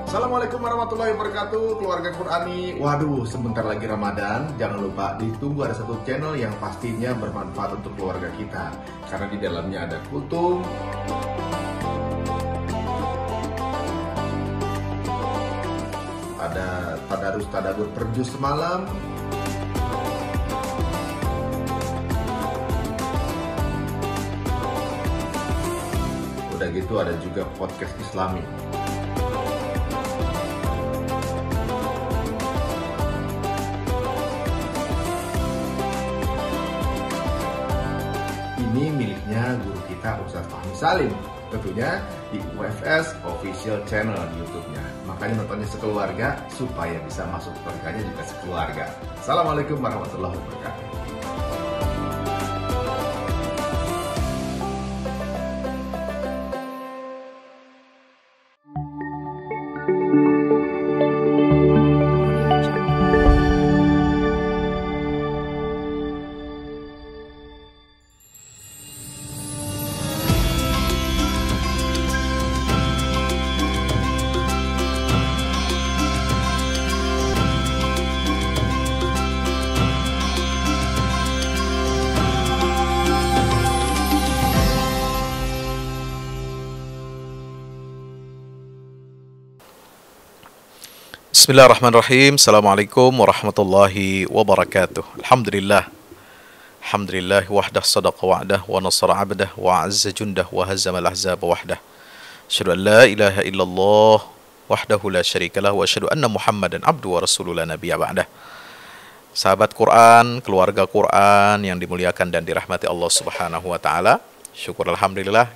Assalamualaikum warahmatullahi wabarakatuh, keluarga Qurani. Waduh, sebentar lagi Ramadan. Jangan lupa ditunggu ada satu channel yang pastinya bermanfaat untuk keluarga kita, karena di dalamnya ada kultum, ada tadarus tadabbur per juz semalam, udah gitu ada juga podcast Islami. Ini miliknya guru kita Ustadz Fahmi Salim, tentunya di UFS Official Channel di YouTube-nya. Makanya nontonnya sekeluarga supaya bisa masuk berkahnya juga sekeluarga. Assalamualaikum warahmatullahi wabarakatuh. Bismillahirrahmanirrahim. Assalamualaikum warahmatullahi wabarakatuh. Alhamdulillah. Alhamdulillah wahdah sadaqa wa'dah wa nasara 'abdah wa 'azza jundah wa hazama al-ahzaba wahdah. Asyhadu an la ilaha illallah wahdahu la syarikalah wa asyhadu anna Muhammadan abduhu wa rasuluhu la nabiyya ba'dah. Sahabat Quran, keluarga Quran yang dimuliakan dan dirahmati Allah Subhanahu wa taala. Syukur alhamdulillah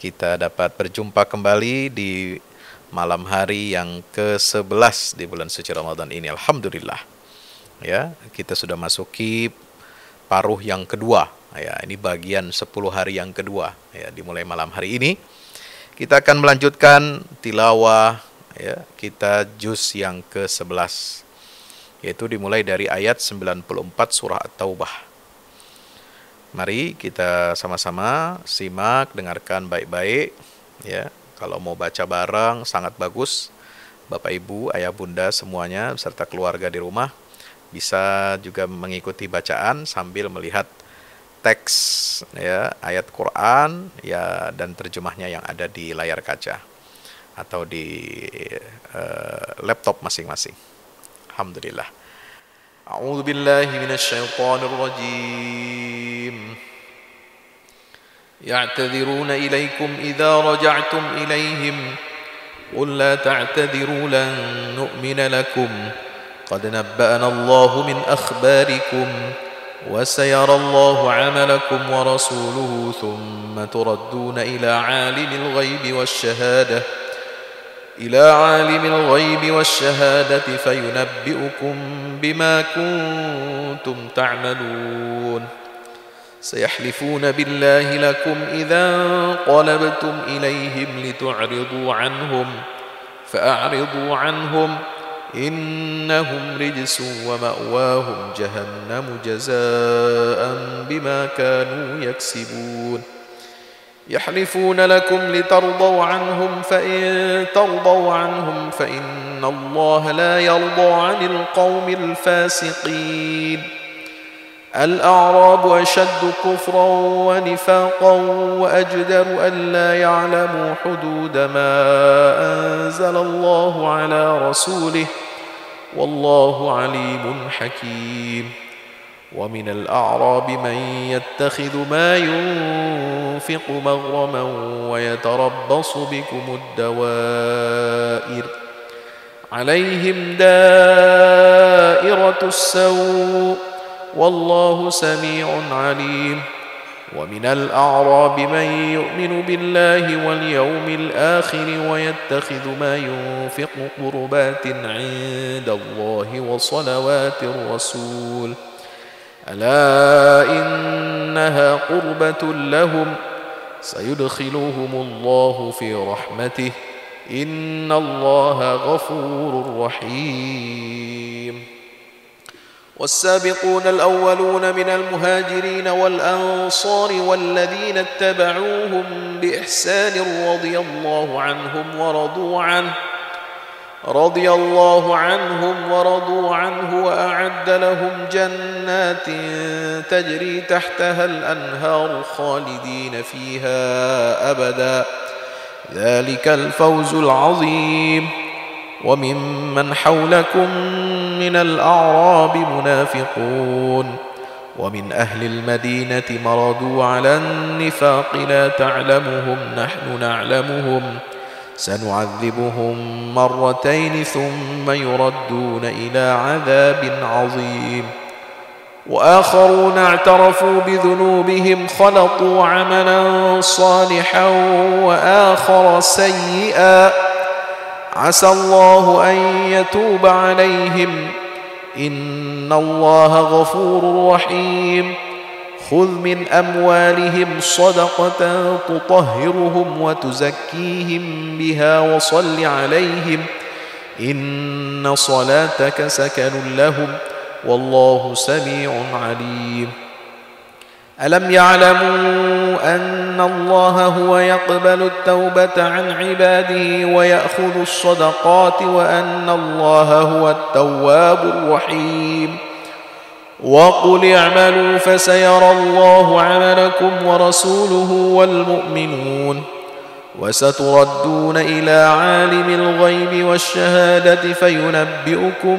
kita dapat berjumpa kembali di malam hari yang ke-11 di bulan suci Ramadan ini. Alhamdulillah. Ya, kita sudah masuki paruh yang kedua. Ya, ini bagian 10 hari yang kedua. Ya, dimulai malam hari ini kita akan melanjutkan tilawah ya, kita juz yang ke-11. Yaitu dimulai dari ayat 94 surah At-Taubah. Mari kita sama-sama simak, dengarkan baik-baik ya. Kalau mau baca bareng sangat bagus. Bapak Ibu, Ayah Bunda semuanya beserta keluarga di rumah bisa juga mengikuti bacaan sambil melihat teks ya, ayat Quran ya dan terjemahnya yang ada di layar kaca atau di laptop masing-masing. Alhamdulillah. A'udzubillahi minasyaitonirrajim. يعتذرون إليكم إذا رجعتم إليهم قل لا تعتذروا لن نؤمن لكم قد نبأنا الله من أخباركم وسيرى الله عملكم ورسوله ثم تردون إلى عالم الغيب والشهادة فينبئكم بما كنتم تعملون سيحلفون بالله لكم إذا انقلبتم إليهم لتعرضوا عنهم فأعرضوا عنهم إنهم رجس ومأواهم جهنم جزاء بما كانوا يكسبون يحلفون لكم لترضوا عنهم فإن ترضوا عنهم فإن الله لا يرضى عن القوم الفاسقين الأعراب أشد كفرا ونفاقا وأجدر ألا يعلموا حدود ما أنزل الله على رسوله والله عليم حكيم ومن الأعراب من يتخذ ما ينفق مغرما ويتربص بكم الدوائر عليهم دائرة السوء والله سميع عليم ومن الأعراب من يؤمن بالله واليوم الآخر ويتخذ ما ينفق قربات عند الله وصلوات الرسول ألا إنها قربة لهم سيدخلهم الله في رحمته إن الله غفور رحيم والسابقون الأولون من المهاجرين والأنصار والذين اتبعوهم بإحسان رضي الله عنهم ورضوا عنه رضي الله عنهم ورضوا عنه وأعد لهم جنات تجري تحتها الأنهار خالدين فيها أبدا ذلك الفوز العظيم. وممن حولكم من الأعراب منافقون ومن أهل المدينة مردوا على النفاق لا تعلمهم نحن نعلمهم سنعذبهم مرتين ثم يردون إلى عذاب عظيم. وآخرون اعترفوا بذنوبهم خلطوا عملا صالحا وآخر سيئا عسى الله أن يتوب عليهم إن الله غفور رحيم. خذ من أموالهم صدقة تطهرهم وتزكيهم بها وصل عليهم إن صلاتك سكن لهم والله سميع عليم. ألم يعلموا أن الله هو يقبل التوبة عن عباده ويأخذ الصدقات وأن الله هو التواب الرحيم. وقل اعملوا فسيرى الله عملكم ورسوله والمؤمنون وستردون إلى عالم الغيب والشهادة فينبئكم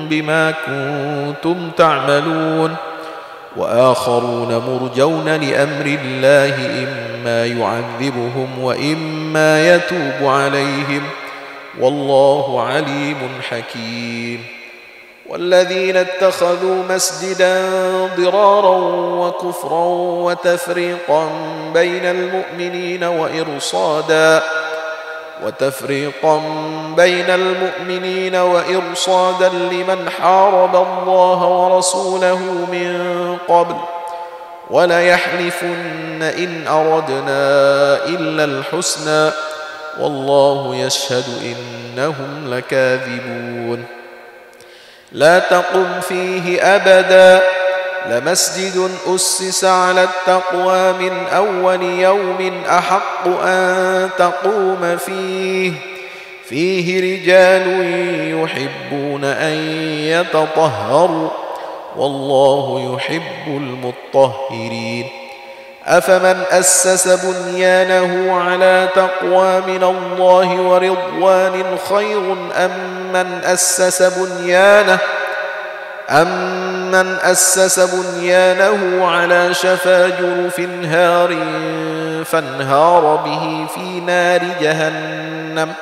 بما كنتم تعملون. وآخرون مرجون لأمر الله إما يعذبهم وإما يتوب عليهم والله عليم حكيم. والذين اتخذوا مسجدا ضرارا وكفرا وتفريقا بين المؤمنين وإرصادا لمن حارب الله ورسوله من قبل وليحلفن إن أردنا إلا الحسنى والله يشهد إنهم لكاذبون. لا تقم فيه أبدا لمسجد أسس على التقوى من أول يوم أحق أن تقوم فيه رجال يحبون أن يتطهروا والله يحب المطهرين. أفمن أسس بنيانه على تقوى من الله ورضوان خير أمن أسس بنيانه على شفا جرف هار فانهار به في نار جهنم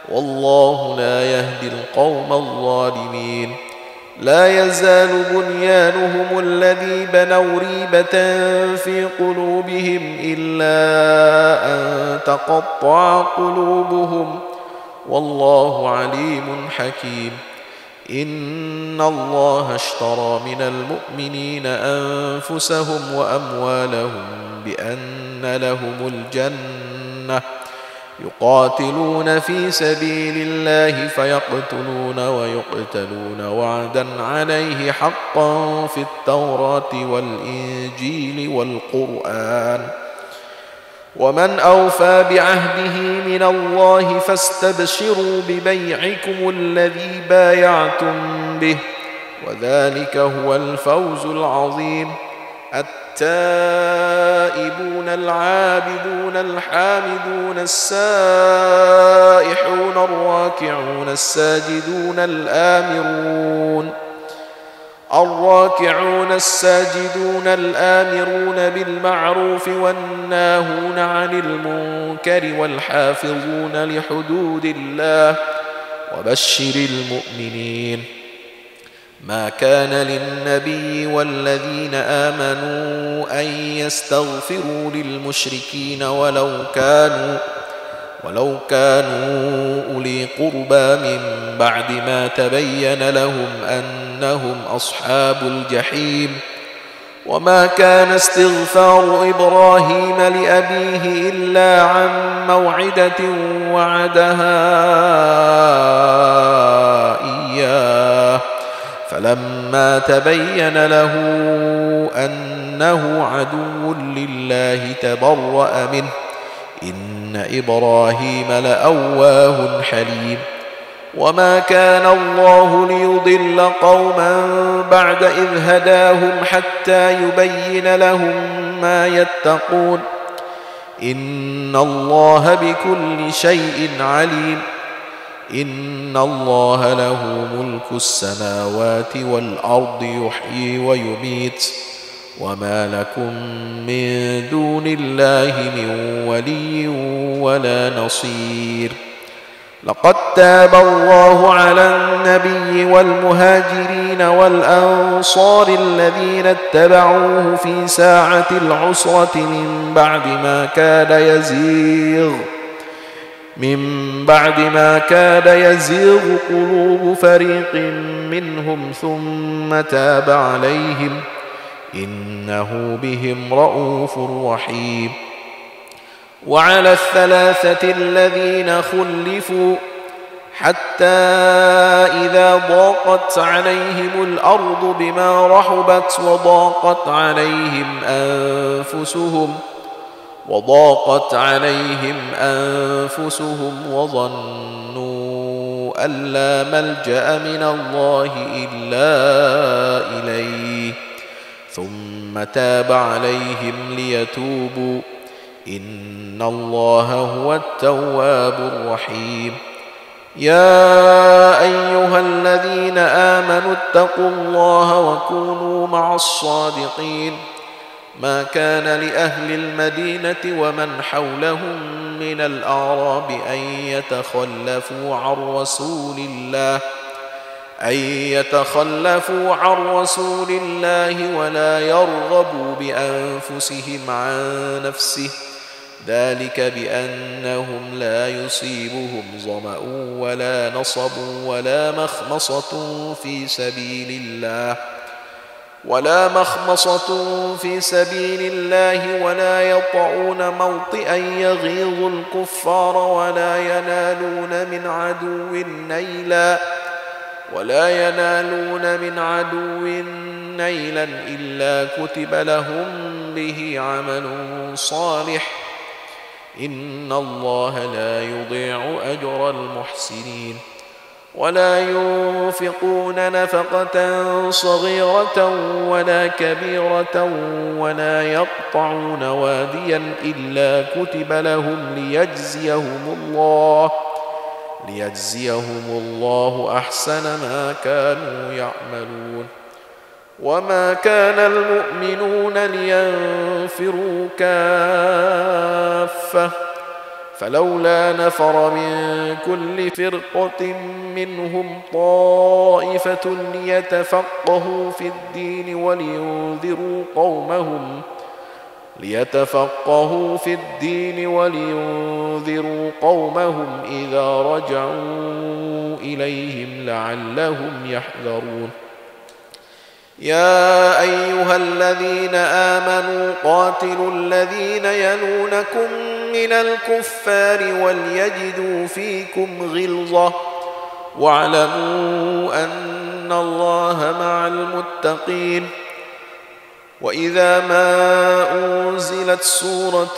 والله لا يهدي القوم الظالمين. لا يزال بنيانهم الذي بنوا ريبة في قلوبهم إلا أن تقطع قلوبهم والله عليم حكيم. إن الله اشترى من المؤمنين أنفسهم وأموالهم بأن لهم الجنة يقاتلون في سبيل الله فيقتلون ويقتلون وعدا عليه حقا في التوراة والإنجيل والقرآن ومن أوفى بعهده من الله فاستبشروا ببيعكم الذي بايعتم به وذلك هو الفوز العظيم. التائبون العابدون الحامدون السائحون الراكعون الساجدون الآمرون بالمعروف والناهون عن المنكر والحافظون لحدود الله وبشر المؤمنين. ما كان للنبي والذين آمنوا أن يستغفروا للمشركين ولو كانوا أولي قربى من بعد ما تبين لهم أنهم أصحاب الجحيم. وما كان استغفار إبراهيم لأبيه إلا عن موعدة وعدها إياه فلما تبين له أنه عدو لله تبرأ منه إن إبراهيم لأواه حليم. وما كان الله ليضل قوما بعد إذ هداهم حتى يبين لهم ما يتقون إن الله بكل شيء عليم إن الله له ملك السماوات والأرض يحيي ويميت وما لكم من دون الله من ولي ولا نصير لقد تاب الله على النبي والمهاجرين والأنصار الذين اتبعوه في ساعة العسرة من بعد ما كاد يزيغ قلوب فريق منهم ثم تاب عليهم إنه بهم رءوف رحيم وعلى الثلاثة الذين خلفوا حتى إذا ضاقت عليهم الأرض بما رحبت وضاقت عليهم أنفسهم وظنوا أن لا ملجأ من الله إلا إليه ثم تاب عليهم ليتوبوا إن الله هو التواب الرحيم يا أيها الذين آمنوا اتقوا الله وكونوا مع الصادقين ما كان لأهل المدينة ومن حولهم من الأعراب أن يتخلفوا عن رسول الله ولا يرغبوا بأنفسهم عن نفسه ذلك بأنهم لا يصيبهم ظمأ ولا نصب ولا مخمصة في سبيل الله ولا يطعون موطئا يغيظ الكفار ولا ينالون من عدو نيلا إلا كتب لهم به عمل صالح إن الله لا يضيع أجر المحسنين ولا ينفقون نفقة صغيرة ولا كبيرة ولا يقطعون واديا إلا كتب لهم ليجزيهم الله أحسن ما كانوا يعملون وما كان المؤمنون لينفروا كافة فلولا نفر من كل فرقة منهم طائفة ليتفقهوا في الدين ولينذروا قومهم إذا رجعوا إليهم لعلهم يحذرون يا أيها الذين آمنوا قاتلوا الذين يلونكم من الكفار وليجدوا فيكم غلظة واعلموا أن الله مع المتقين وإذا ما أنزلت سورة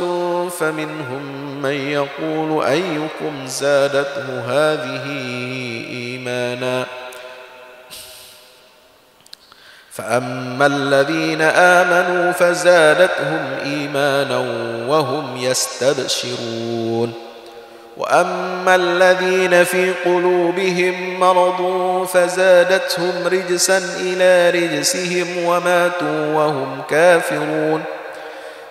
فمنهم من يقول أيكم زادته هذه إيمانا فأما الذين آمنوا فزادتهم إيمانا وهم يستبشرون وأما الذين في قلوبهم مرض فزادتهم رجسا إلى رجسهم وماتوا وهم كافرون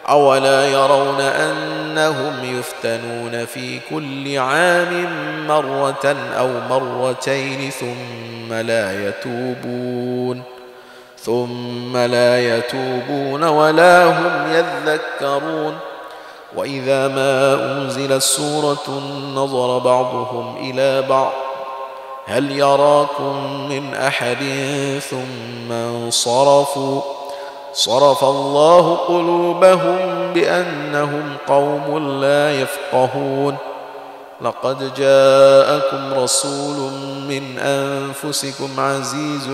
أولا يرون أنهم يفتنون في كل عام مرة أو مرتين ثم لا يتوبون ولا هم يذكرون وإذا ما أنزلت سورة نظر بعضهم إلى بعض هل يراكم من أحد ثم انصرفوا صرف الله قلوبهم بأنهم قوم لا يفقهون لقد جاءكم رسول من أنفسكم عزيز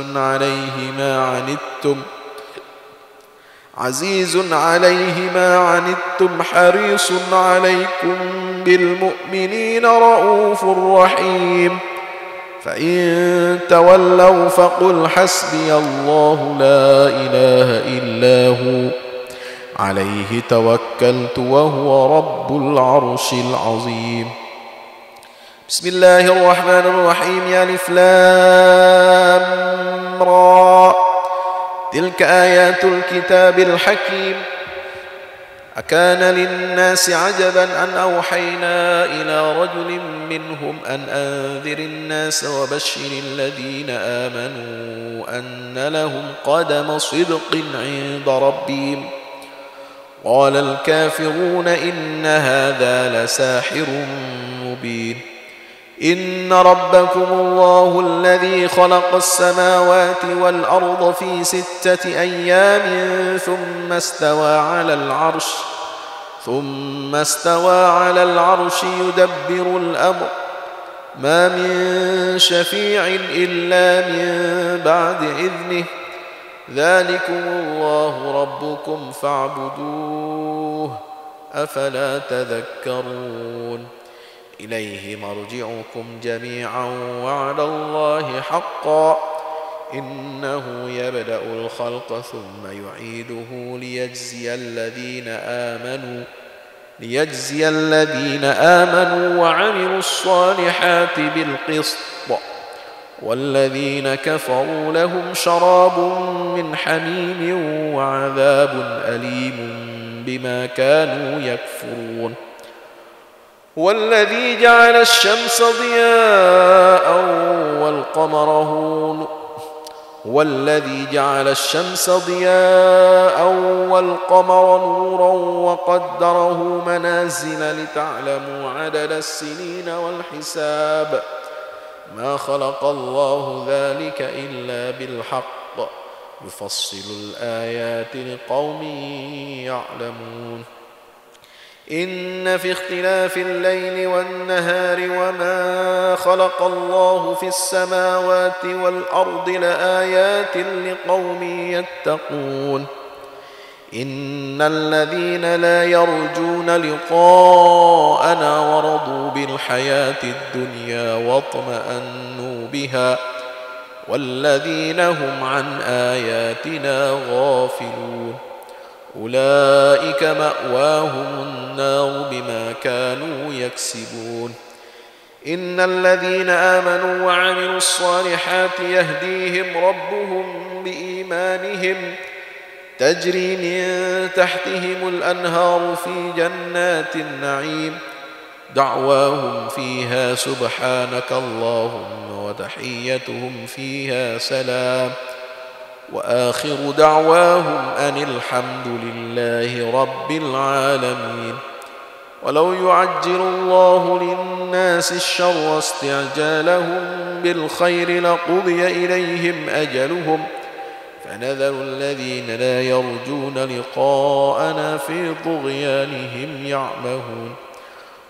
عليه ما عنتم حريص عليكم بالمؤمنين رؤوف رحيم فإن تولوا فقل حسبي الله لا إله إلا هو عليه توكلت وهو رب العرش العظيم. بسم الله الرحمن الرحيم. ألف لام را تلك آيات الكتاب الحكيم. أكان للناس عجبا أن أوحينا إلى رجل منهم أن أنذر الناس وبشر الذين آمنوا أن لهم قدم صدق عند ربهم قال الكافرون إن هذا لساحر مبين. إن ربكم الله الذي خلق السماوات والأرض في 6 أيام ثم استوى على العرش يدبر الأمر ما من شفيع إلا من بعد إذنه ذلكم الله ربكم فاعبدوه أفلا تذكرون. إليه مرجعكم جميعا وعلى الله حقا إنه يبدأ الخلق ثم يعيده ليجزي الذين آمنوا وعملوا الصالحات بالقسط والذين كفروا لهم شراب من حميم وعذاب أليم بما كانوا يكفرون. هو الذي جعل الشمس ضياء والقمر نورا وقدره منازل لتعلموا عدد السنين والحساب ما خلق الله ذلك إلا بالحق يفصل الآيات لقوم يعلمون. إن في اختلاف الليل والنهار وما خلق الله في السماوات والأرض لآيات لقوم يتقون. إن الذين لا يرجون لقاءنا ورضوا بالحياة الدنيا واطمأنوا بها والذين هم عن آياتنا غافلون أولئك مأواهم النار بما كانوا يكسبون. إن الذين آمنوا وعملوا الصالحات يهديهم ربهم بإيمانهم تجري من تحتهم الأنهار في جنات النعيم دعواهم فيها سبحانك اللهم وتحيتهم فيها سلام وآخر دعواهم أن الحمد لله رب العالمين. ولو يعجل الله للناس الشر استعجالهم بالخير لقضي إليهم أجلهم فنذر الذين لا يرجون لقاءنا في طغيانهم يعمهون.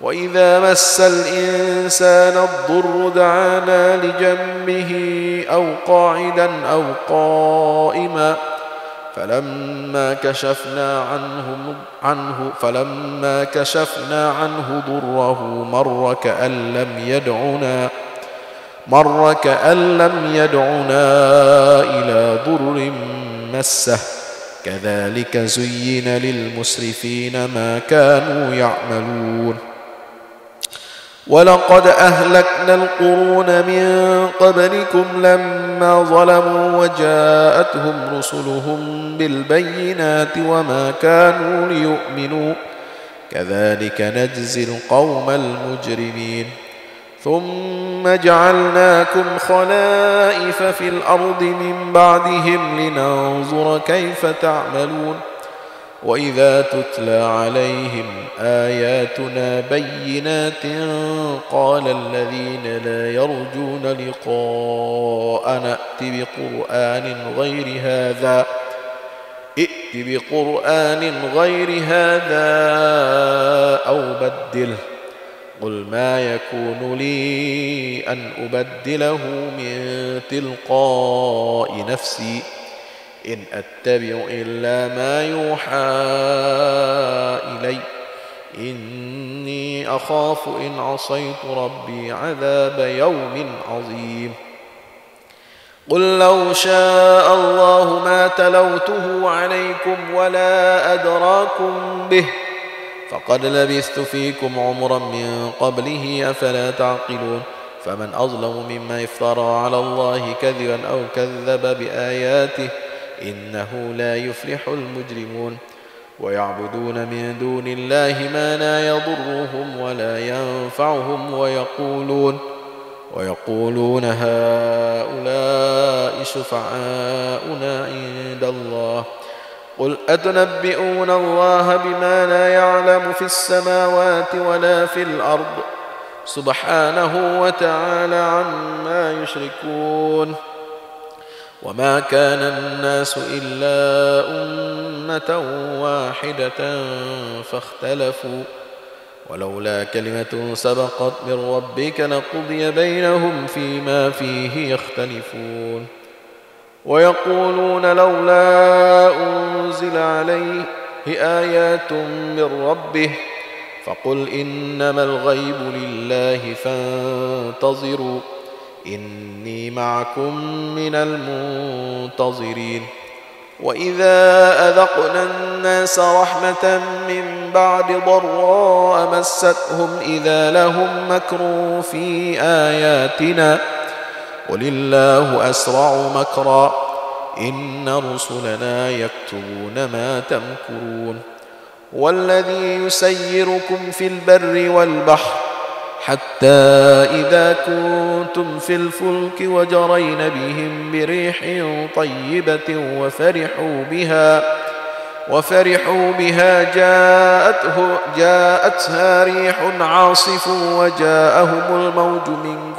وإذا مس الإنسان الضر دعانا لجنبه أو قاعدا أو قائما فلما كشفنا عنه ضره مر كأن لم يدعنا إلى ضر مسه كذلك زين للمسرفين ما كانوا يعملون. ولقد أهلكنا القرون من قبلكم لما ظلموا وجاءتهم رسلهم بالبينات وما كانوا ليؤمنوا كذلك نجزي القوم المجرمين. ثم جعلناكم خلائف في الأرض من بعدهم لننظر كيف تعملون. وإذا تتلى عليهم آياتنا بينات قال الذين لا يرجون لقاءنا ائت بقرآن غير هذا أو بدله قل ما يكون لي أن أبدله من تلقاء نفسي إن أتبع إلا ما يوحى إلي إني أخاف إن عصيت ربي عذاب يوم عظيم. قل لو شاء الله ما تلوته عليكم ولا أدراكم به فقد لبثت فيكم عمرا من قبله أفلا تعقلون. فمن أظلم ممن افترى على الله كذبا أو كذب بآياته إنه لا يفلح المجرمون. ويعبدون من دون الله ما لا يضرهم ولا ينفعهم ويقولون هؤلاء شفعاؤنا عند الله قل أتنبئون الله بما لا يعلم في السماوات ولا في الأرض سبحانه وتعالى عما يشركون. وما كان الناس إلا أمة واحدة فاختلفوا ولولا كلمة سبقت من ربك لقضي بينهم فيما فيه يختلفون. ويقولون لولا أنزل عليه آيات من ربه فقل إنما الغيب لله فانتظروا إني معكم من المنتظرين. وإذا أذقنا الناس رحمة من بعد ضراء مستهم إذا لهم مكر في آياتنا قل الله أسرع مكرا إن رسلنا يكتبون ما تمكرون. والذي يسيركم في البر والبحر حتى إذا كنتم في الفلك وجرين بهم بريح طيبة وفرحوا بها جاءتها ريح عاصف وجاءهم الموج من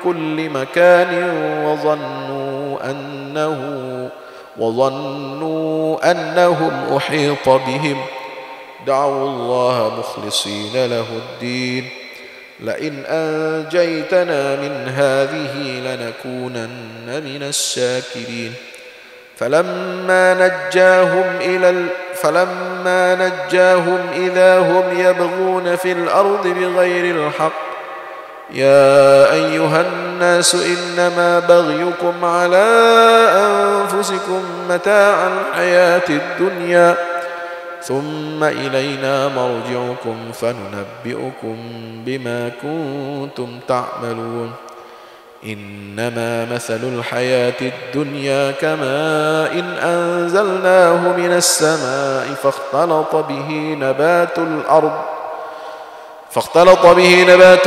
كل مكان وظنوا أنهم أحيط بهم دعوا الله مخلصين له الدين لئن أنجيتنا من هذه لنكونن من الشاكرين. فلما نجاهم إذا هم يبغون في الأرض بغير الحق يا أيها الناس إنما بغيكم على أنفسكم متاع الحياة الدنيا ثم إلينا مرجعكم فننبئكم بما كنتم تعملون. إنما مثل الحياة الدنيا كماء أنزلناه من السماء فاختلط به نبات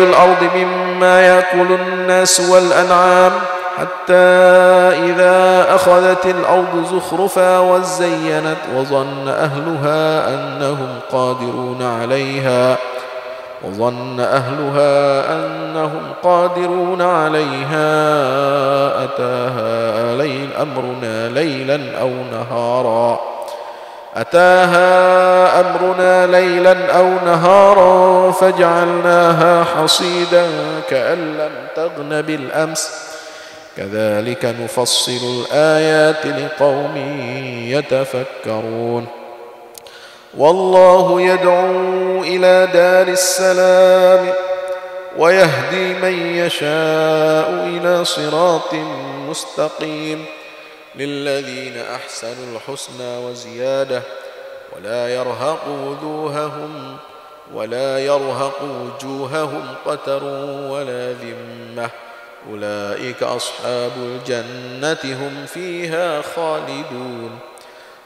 الأرض مما يأكل الناس والأنعام حتى إذا أخذت الأرض زخرفا وزينت وظن أهلها أنهم قادرون عليها أتاها أمرنا ليلا أو نهارا فجعلناها حصيدا كأن لم تغن بالأمس كذلك نفصل الآيات لقوم يتفكرون. والله يدعو إلى دار السلام ويهدي من يشاء إلى صراط مستقيم للذين أحسنوا الحسنى وزيادة ولا يرهق وجوههم قتر ولا ذمة أولئك أصحاب الجنة هم فيها خالدون.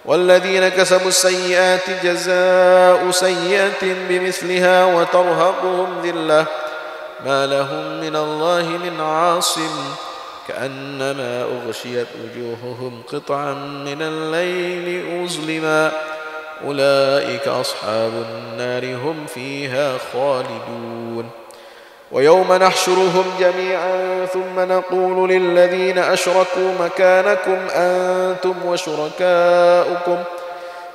والذين كسبوا السيئات جزاء سيئة بمثلها وترهقهم ذلة ما لهم من الله من عاصم كأنما أغشيت وجوههم قطعا من الليل مظلما أولئك أصحاب النار هم فيها خالدون. ويوم نحشرهم جميعا ثم نقول للذين أشركوا مكانكم أنتم وشركاؤكم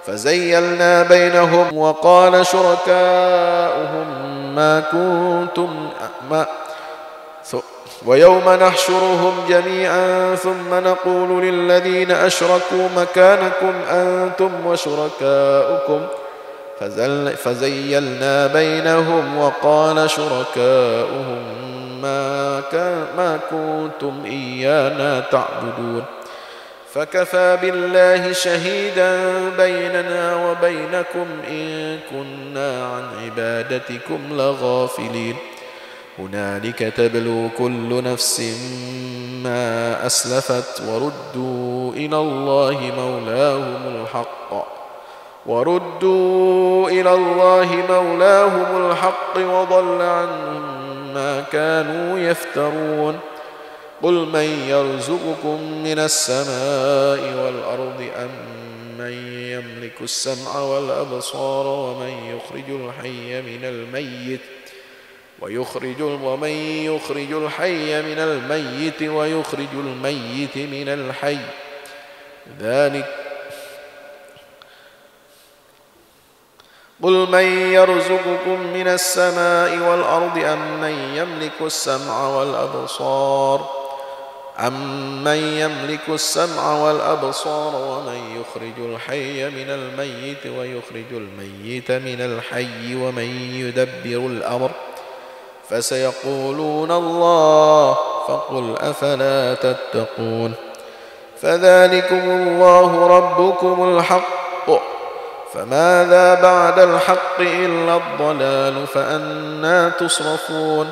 فزيلنا بينهم وقال شركاؤهم ويوم نحشرهم جميعا ثم نقول للذين أشركوا مكانكم أنتم وشركاؤكم فزيلنا بينهم وقال شركاؤهم ما كنتم إيانا تعبدون فكفى بالله شهيدا بيننا وبينكم إن كنا عن عبادتكم لغافلين هنالك تبلو كل نفس ما أسلفت وردوا إلى الله مولاهم الحق وضل عنهم ما كانوا يفترون قل من يرزقكم من السماء والأرض أم من يملك السمع والأبصار ومن يخرج الحي من الميت ويخرج الميت من الحي قل من يرزقكم من السماء والأرض أم من يملك السمع والأبصار ومن يخرج الحي من الميت ويخرج الميت من الحي ومن يدبر الأمر فسيقولون الله فقل أفلا تتقون فذلكم الله ربكم الحق فماذا بعد الحق إلا الضلال فأنى تصرفون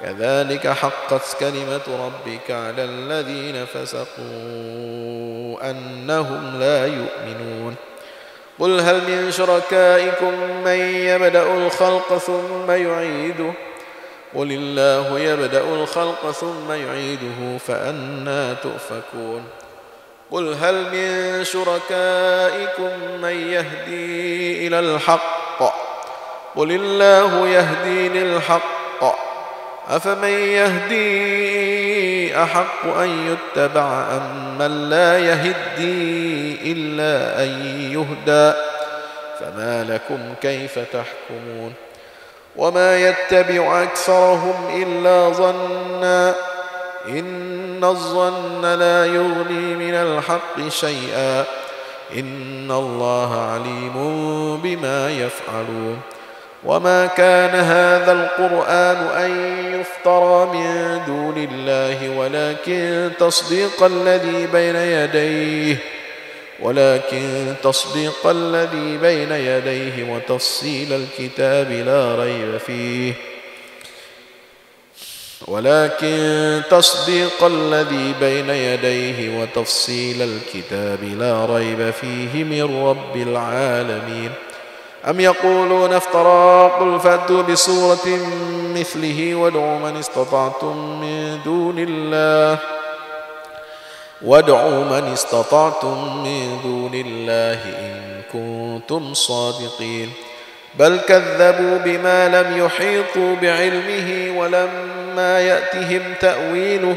كذلك حقت كلمة ربك على الذين فسقوا أنهم لا يؤمنون قل هل من شركائكم من يبدأ الخلق ثم يعيده قل الله يبدأ الخلق ثم يعيده فأنى تؤفكون قل هل من شركائكم من يهدي إلى الحق قل الله يهدي للحق أفمن يهدي أحق أن يتبع أم من لا يهدي إلا أن يهدى فما لكم كيف تحكمون وما يتبع أكثرهم إلا ظنا إن الظن لا يغني من الحق شيئا إن الله عليم بما يفعلون وما كان هذا القرآن أن يفترى من دون الله ولكن تصديق الذي بين يديه وتفصيل الكتاب لا ريب فيه من رب العالمين أم يقولون افترى قل فأتوا بسورة مثله وادعوا من استطعتم من دون الله إن كنتم صادقين بل كذبوا بما لم يحيطوا بعلمه ولما يأتهم تأويله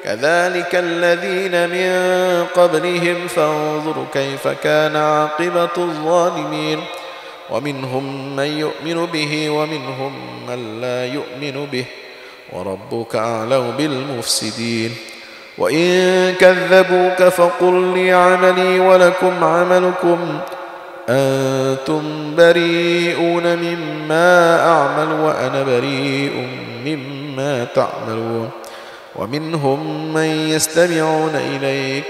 كذلك الذين من قبلهم فانظر كيف كان عاقبة الظالمين ومنهم من يؤمن به ومنهم من لا يؤمن به وربك أعلم بالمفسدين وإن كذبوك فقل لي عملي ولكم عملكم أنتم بريئون مما أعمل وأنا بريء مما تعملون ومنهم من يستمعون إليك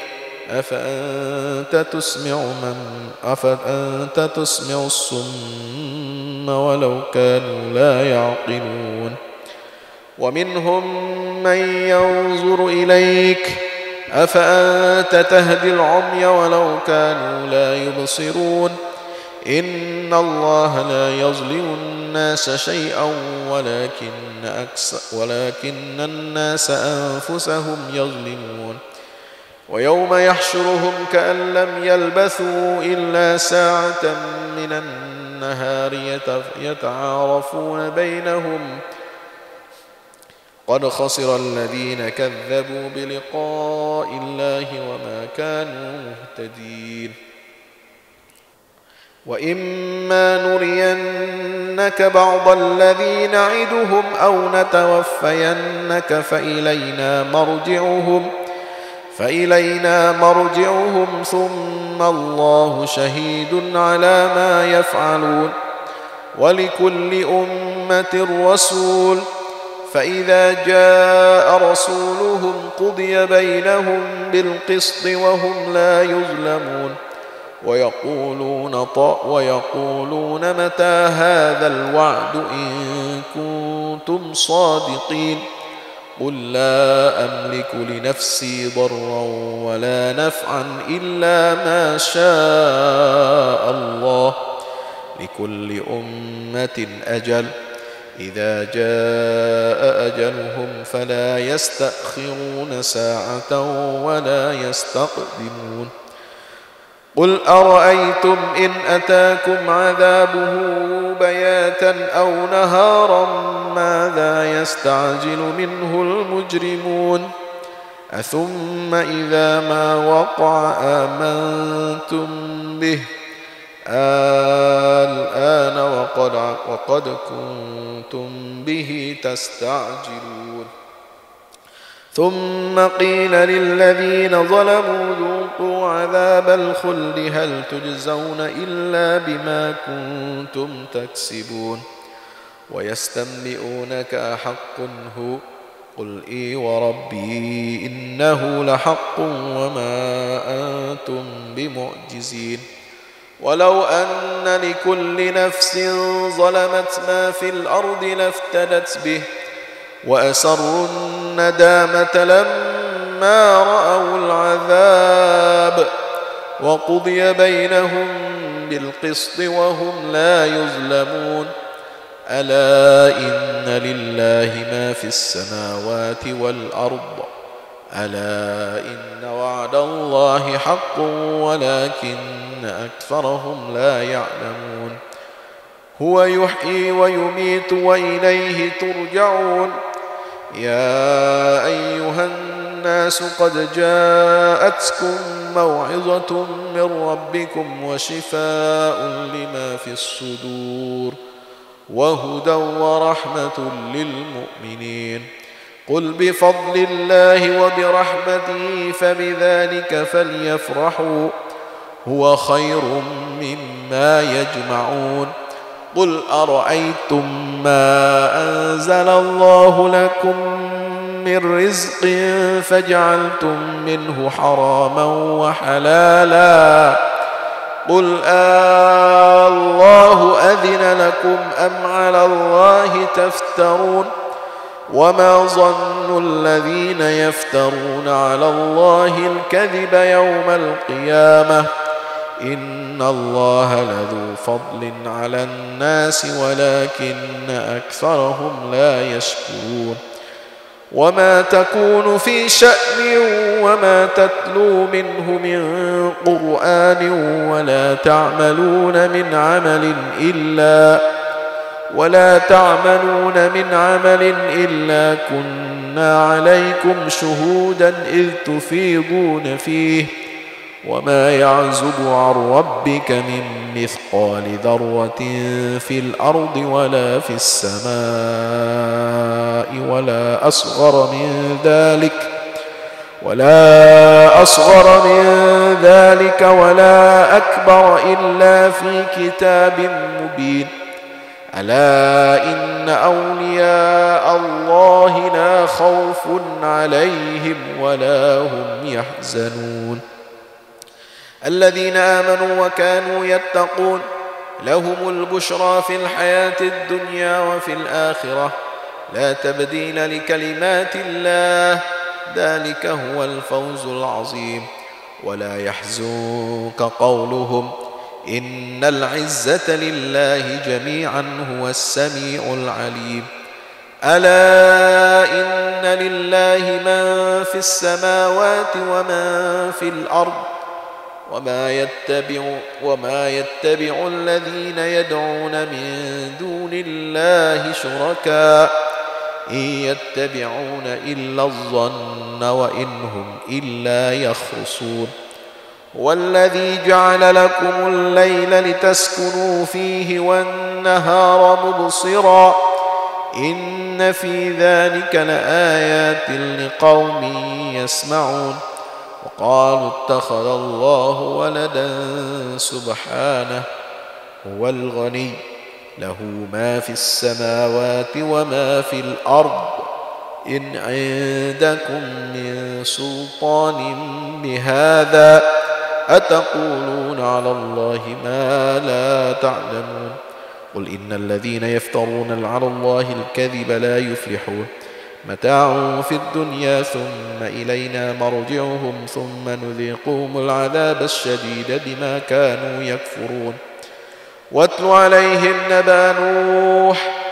أفأنت تسمع الصم ولو كانوا لا يعقلون ومنهم من ينظر إليك أفأنت تهدي العمي ولو كانوا لا يبصرون إن الله لا يظلم الناس شيئا ولكن الناس أنفسهم يظلمون ويوم يحشرهم كأن لم يلبثوا إلا ساعة من النهار يتعارفون بينهم قد خسر الذين كذبوا بلقاء الله وما كانوا مهتدين وإما نرينك نُرِيَنَّكَ بَعْضَ الَّذِي نَعِدُهُمْ أَوْ نَتَوَفَّيَنَّكَ فإلينا مرجعهم ثم الله شهيد على ما يفعلون ولكل أمة رسول فإذا جاء رسولهم قضي بينهم بالقسط وهم لا يظلمون ويقولون متى هذا الوعد إن كنتم صادقين قل لا أملك لنفسي ضرا ولا نفعا إلا ما شاء الله لكل أمة أجل إذا جاء أجلهم فلا يستأخرون ساعة ولا يستقدمون قل أرأيتم إن أتاكم عذابه بياتا أو نهارا ماذا يستعجل منه المجرمون أثم إذا ما وقع آمنتم به الآن وقد كنتم به تستعجلون ثم قيل للذين ظلموا ذوقوا عذاب الخلد هل تجزون إلا بما كنتم تكسبون ويستنبئونك أحق هو قل إي وربي إنه لحق وما أنتم بمعجزين ولو أن لكل نفس ظلمت ما في الأرض لافتدت به وأسروا الندامة لما رأوا العذاب وقضي بينهم بالقسط وهم لا يظلمون ألا إن لله ما في السماوات والأرض ألا إن وعد الله حق ولكن أكثرهم لا يعلمون هو يحيي ويميت وإليه ترجعون يا أيها الناس قد جاءتكم موعظة من ربكم وشفاء لما في الصدور وهدى ورحمة للمؤمنين قل بفضل الله وبرحمته فبذلك فليفرحوا هو خير مما يجمعون قل أرأيتم ما أنزل الله لكم من رزق فجعلتم منه حراما وحلالا قل الله أذن لكم أم على الله تفترون وما ظن الذين يفترون على الله الكذب يوم القيامة إن الله لذو فضل على الناس ولكن أكثرهم لا يشكرون وما تكون في شأن وما تتلو منه من قرآن ولا تعملون من عمل إلا كنا عليكم شهودا إذ تفيضون فيه وما يعزب عن ربك من مثقال ذرة في الأرض ولا في السماء ولا أصغر من ذلك ولا أكبر إلا في كتاب مبين ألا إن أولياء الله لا خوف عليهم ولا هم يحزنون الذين آمنوا وكانوا يتقون لهم البشرى في الحياة الدنيا وفي الآخرة لا تبديل لكلمات الله ذلك هو الفوز العظيم ولا يحزنك قولهم إن العزة لله جميعا هو السميع العليم ألا إن لله من في السماوات ومن في الأرض وما يتبع الذين يدعون من دون الله شركاء إن يتبعون إلا الظن وإن هم إلا يخرصون هو الذي جعل لكم الليل لتسكنوا فيه والنهار مبصرا إن في ذلك لآيات لقوم يسمعون وقالوا اتخذ الله ولدا سبحانه هو الغني له ما في السماوات وما في الأرض إن عندكم من سلطان بهذا أتقولون على الله ما لا تعلمون قل إن الذين يفترون على الله الكذب لا يفلحون متاع في الدنيا ثم إلينا مرجعهم ثم نذيقهم العذاب الشديد بما كانوا يكفرون واتل عليهم نبأ نوح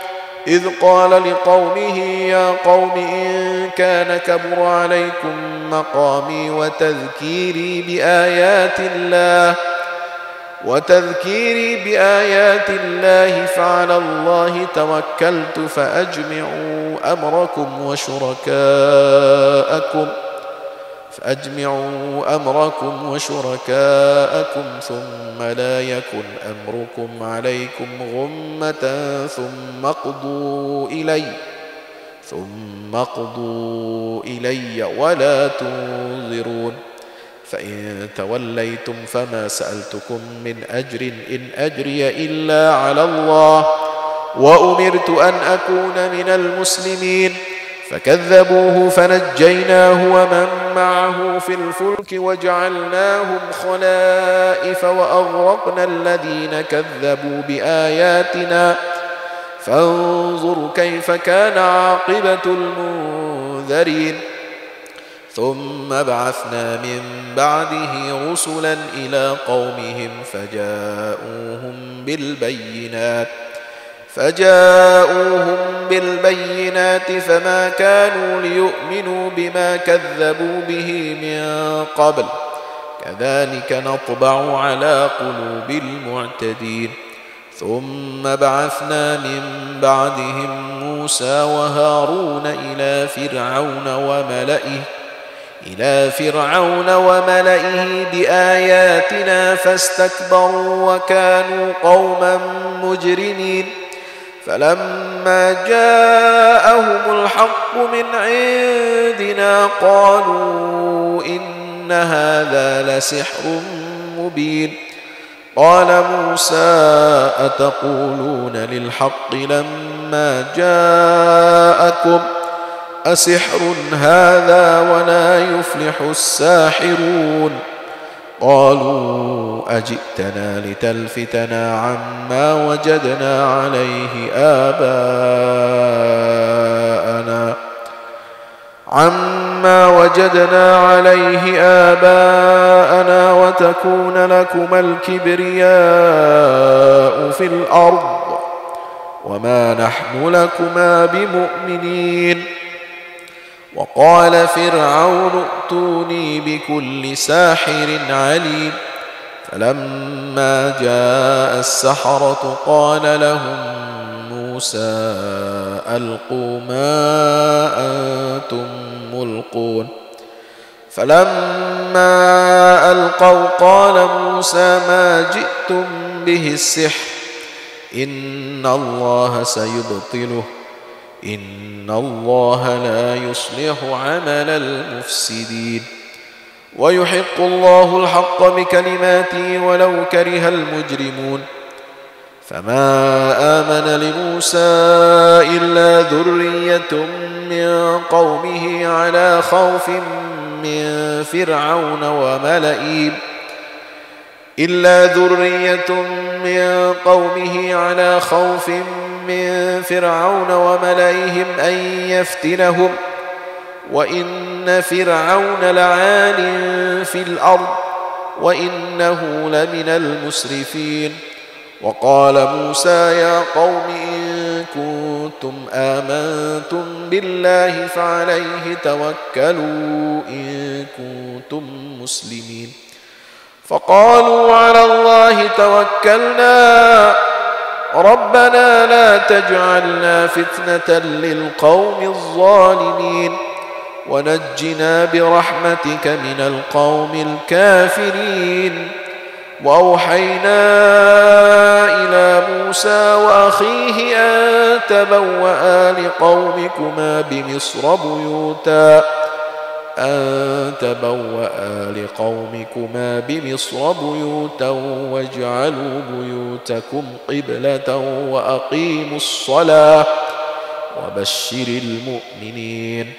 إذ قال لقومه يا قوم إن كان كبر عليكم مقامي وتذكيري بآيات الله فعلى الله توكلت فأجمعوا أمركم وشركاءكم ثم لا يكن أمركم عليكم غمة ثم اقضوا إلي ولا تنظرون فإن توليتم فما سألتكم من أجر إن أجري إلا على الله وأمرت أن أكون من المسلمين فكذبوه فنجيناه ومن معه في الفلك وجعلناهم خلائف وأغرقنا الذين كذبوا بآياتنا فانظر كيف كان عاقبة المنذرين ثم بعثنا من بعده رسلا إلى قومهم فجاءوهم بالبينات فما كانوا ليؤمنوا بما كذبوا به من قبل كذلك نطبع على قلوب المعتدين ثم بعثنا من بعدهم موسى وهارون إلى فرعون وملئه بآياتنا فاستكبروا وكانوا قوما مجرمين فلما جاءهم الحق من عندنا قالوا إن هذا لسحر مبين قال موسى أتقولون للحق لما جاءكم أسحر هذا ولا يفلح الساحرون قالوا أجئتنا لتلفتنا عما وجدنا عليه آباءنا وتكون لكما الكبرياء في الأرض وما نحن لكما بمؤمنين وقال فرعون ائتوني بكل ساحر عليم فلما جاء السحرة قال لهم موسى ألقوا ما أنتم ملقون فلما ألقوا قال موسى ما جئتم به السحر إن الله سيبطله إن الله لا يصلح عمل المفسدين ويحق الله الحق بكلماته ولو كره المجرمون فما آمن لموسى إلا ذرية من قومه على خوف من فرعون وملئهم أن يفتنهم وإن فرعون لعال في الأرض وإنه لمن المسرفين وقال موسى يا قوم إن كنتم آمنتم بالله فعليه توكلوا إن كنتم مسلمين فقالوا على الله توكلنا ربنا لا تجعلنا فتنة للقوم الظالمين ونجنا برحمتك من القوم الكافرين. وأوحينا إلى موسى وأخيه أن تبوأ لقومكما بمصر بيوتا واجعلوا بيوتكم قبلة وأقيموا الصلاة وبشر المؤمنين.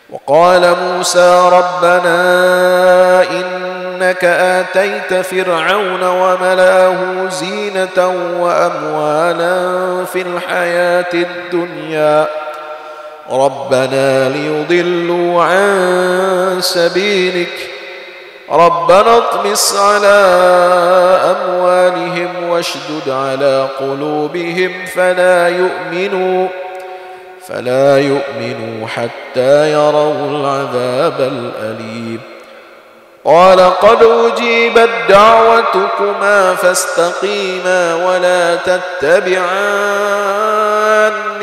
وقال موسى ربنا إنك آتيت فرعون وملأه زينة وأموالا في الحياة الدنيا ربنا ليضلوا عن سبيلك ربنا اطمس على أموالهم واشدد على قلوبهم فلا يؤمنوا حتى يروا العذاب الأليم. قال قد أجيبت دعوتكما فاستقيما ولا تتبعان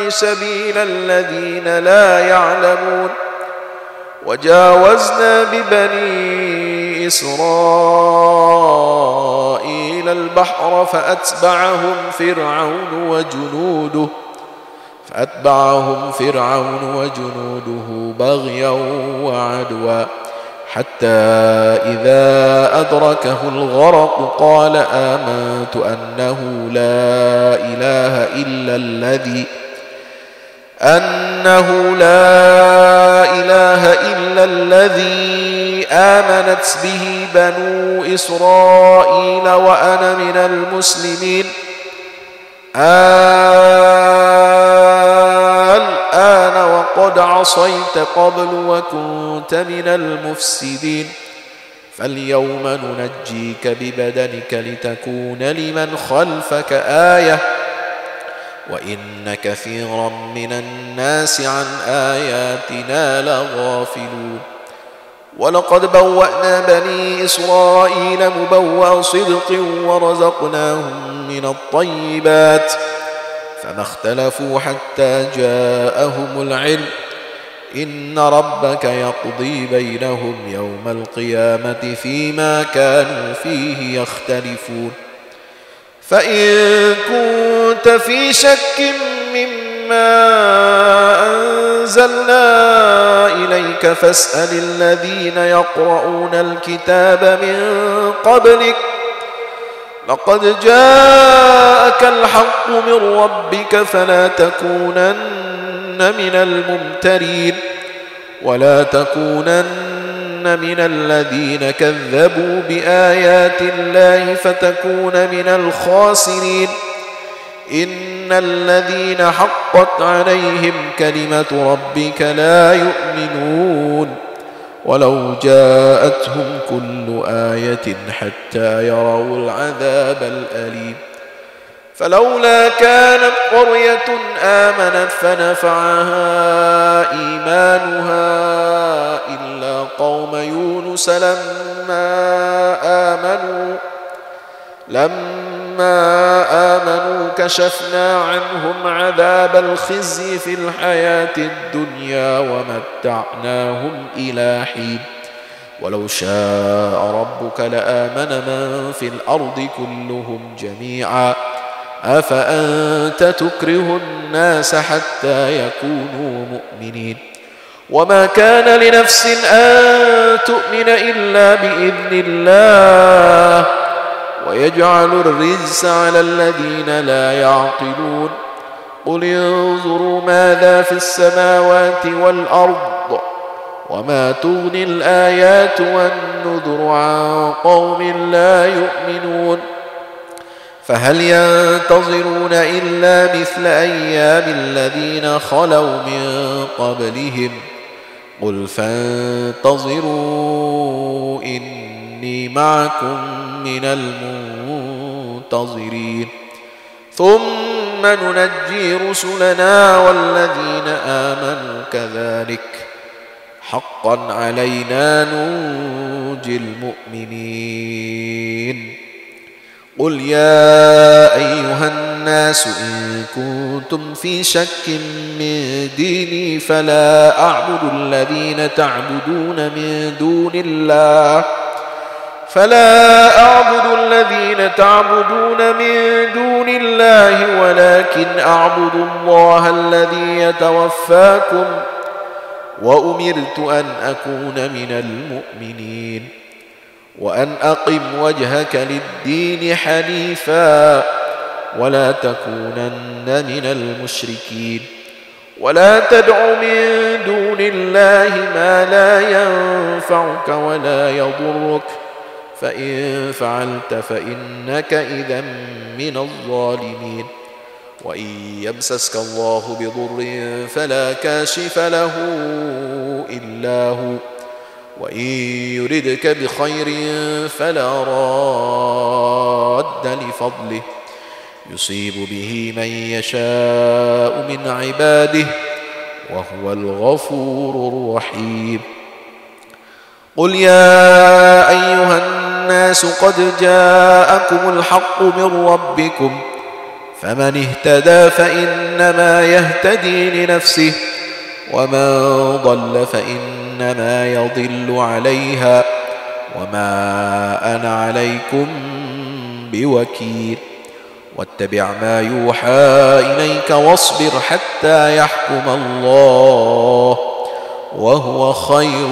سبيل الذين لا يعلمون. وجاوزنا ببني إسرائيل البحر فأتبعهم فرعون وجنوده بغيا وعدوا حتى إذا أدركه الغرق قال آمنت أنه لا إله إلا الذي آمنت به بنو إسرائيل وأنا من المسلمين. الآن وقد عصيت قبل وكنت من المفسدين فاليوم ننجيك ببدنك لتكون لمن خلفك آية وإن كثيرا من الناس عن آياتنا لغافلون. ولقد بوأنا بني إسرائيل مبوأ صدق ورزقناهم من الطيبات فما اختلفوا حتى جاءهم العلم إن ربك يقضي بينهم يوم القيامة فيما كانوا فيه يختلفون. فإن كنت في شك مما أنزلنا إليك فاسأل الذين يقرؤون الكتاب من قبلك لقد جاءك الحق من ربك فلا تكونن من الممترين ولا تكونن من الذين كذبوا بآيات الله فتكون من الخاسرين. إن الذين حقت عليهم كلمة ربك لا يؤمنون ولو جاءتهم كل آية حتى يروا العذاب الأليم. فلولا كانت قرية آمنت فنفعها إيمانها إلا قوم يونس لما آمنوا كشفنا عنهم عذاب الخزي في الحياة الدنيا ومتعناهم إلى حين ولو شاء ربك لآمن من في الأرض كلهم جميعا أفأنت تكره الناس حتى يكونوا مؤمنين. وما كان لنفس أن تؤمن إلا بإذن الله ويجعل الرجس على الذين لا يعقلون. قل انظروا ماذا في السماوات والأرض وما تغني الآيات والنذر عن قوم لا يؤمنون. فهل ينتظرون إلا مثل أيام الذين خلوا من قبلهم قل فانتظروا إني معكم من المنتظرين. ثم ننجي رسلنا والذين آمنوا كذلك حقا علينا ننجي المؤمنين. قل يا أيها الناس إن كنتم في شك من ديني فلا أعبد الذين تعبدون من دون الله ولكن أعبد الله الذي يتوفاكم وأمرت أن أكون من المؤمنين وأن أقم وجهك للدين حنيفا ولا تكونن من المشركين ولا تدع من دون الله ما لا ينفعك ولا يضرك فإن فعلت فإنك إذا من الظالمين وإن يمسسك الله بضر فلا كاشف له إلا هو وإن يردك بخير فلا راد لفضله يصيب به من يشاء من عباده وهو الغفور الرحيم قل يا أيها الناس قد جاءكم الحق من ربكم فمن اهتدى فإنما يهتدي لنفسه ومن ضل فإنما يضل عليها وما أنا عليكم بوكيل واتبع ما يوحى إليك واصبر حتى يحكم الله وهو خير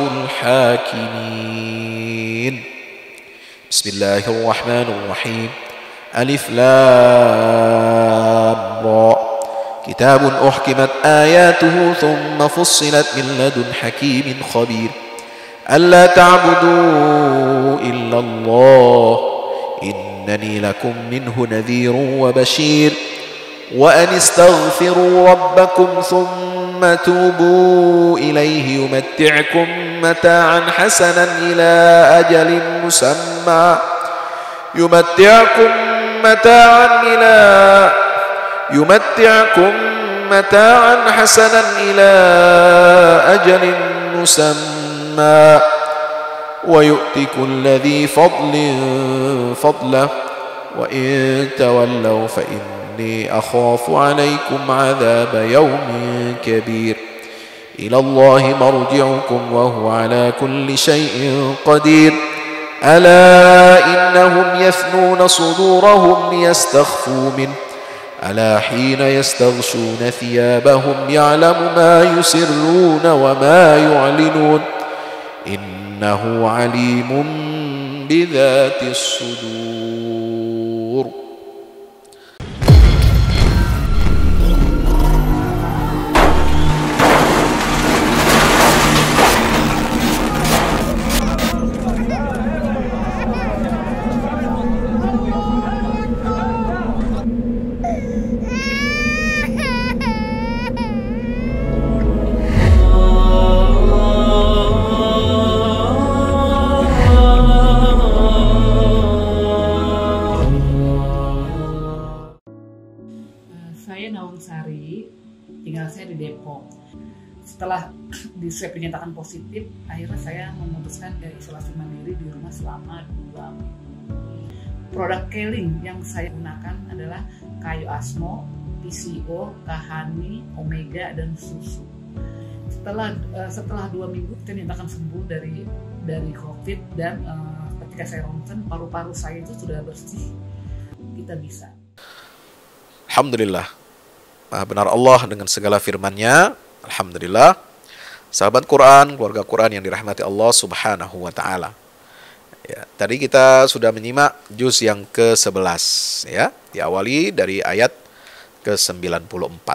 الحاكمين بسم الله الرحمن الرحيم ألف لام را كتاب أحكمت آياته ثم فصلت من لدن حكيم خبير ألا تعبدوا إلا الله إنني لكم منه نذير وبشير وأن استغفروا ربكم ثم توبوا إليه يمتعكم متاعا حسنا إلى أجل مسمى ويؤتي كل ذي فضل فضله وإن تولوا فإني أخاف عليكم عذاب يوم كبير إلى الله مرجعكم وهو على كل شيء قدير ألا إنهم يثنون صدورهم ليستخفوا منه ألا حين يستغشون ثيابهم يعلم ما يسرون وما يعلنون إنه عليم بذات الصدور Saya Naungsari, tinggal saya di Depok. Setelah saya dinyatakan positif, akhirnya saya memutuskan dari isolasi mandiri di rumah selama 2 minggu. Produk Keling yang saya gunakan adalah kayu asmo, PCO, kahani, omega, dan susu. Setelah 2 minggu saya dinyatakan sembuh dari COVID dan ketika saya ronsen paru-paru saya itu sudah bersih. Kita bisa. Alhamdulillah, Maha benar Allah dengan segala firman-Nya. Alhamdulillah, sahabat Quran, keluarga Quran yang dirahmati Allah Subhanahu wa taala. Ya, tadi kita sudah menyimak juz yang ke-11 ya, diawali dari ayat ke-94.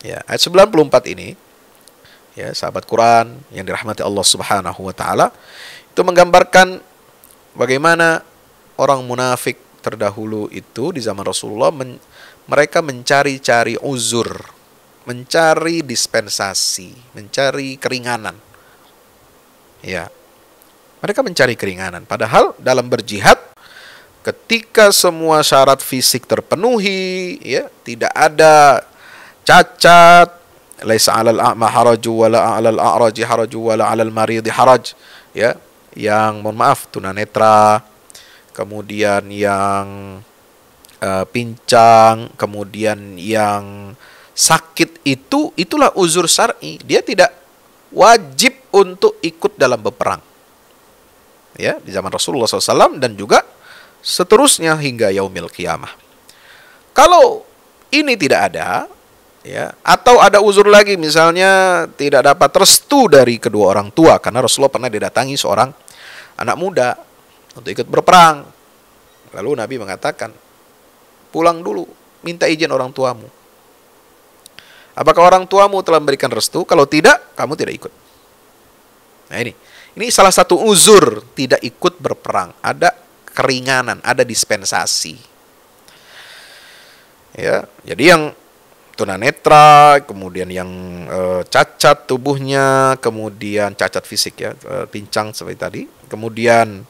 Ya, ayat 94 ini ya, sahabat Quran yang dirahmati Allah Subhanahu wa taala, itu menggambarkan bagaimana orang munafik terdahulu itu di zaman Rasulullah mereka mencari-cari uzur, mencari dispensasi, mencari keringanan. Ya. Mereka mencari keringanan. Padahal dalam berjihad, ketika semua syarat fisik terpenuhi, ya, tidak ada cacat, laisa 'alal a'ma haraju wala 'alal a'raji haraju wala 'alal maridi haraj, ya, yang mohon maaf tunanetra, kemudian yang pincang, kemudian yang sakit itulah uzur syar'i. Dia tidak wajib untuk ikut dalam berperang. Ya, di zaman Rasulullah SAW dan juga seterusnya hingga yaumil qiyamah. Kalau ini tidak ada, ya, atau ada uzur lagi, misalnya tidak dapat restu dari kedua orang tua, karena Rasulullah pernah didatangi seorang anak muda untuk ikut berperang. Lalu Nabi mengatakan, pulang dulu, minta izin orang tuamu. Apakah orang tuamu telah memberikan restu? Kalau tidak, kamu tidak ikut. Nah ini salah satu uzur tidak ikut berperang. Ada keringanan, ada dispensasi. Ya, jadi yang tunanetra, kemudian yang cacat tubuhnya, kemudian cacat fisik ya, pincang seperti tadi, kemudian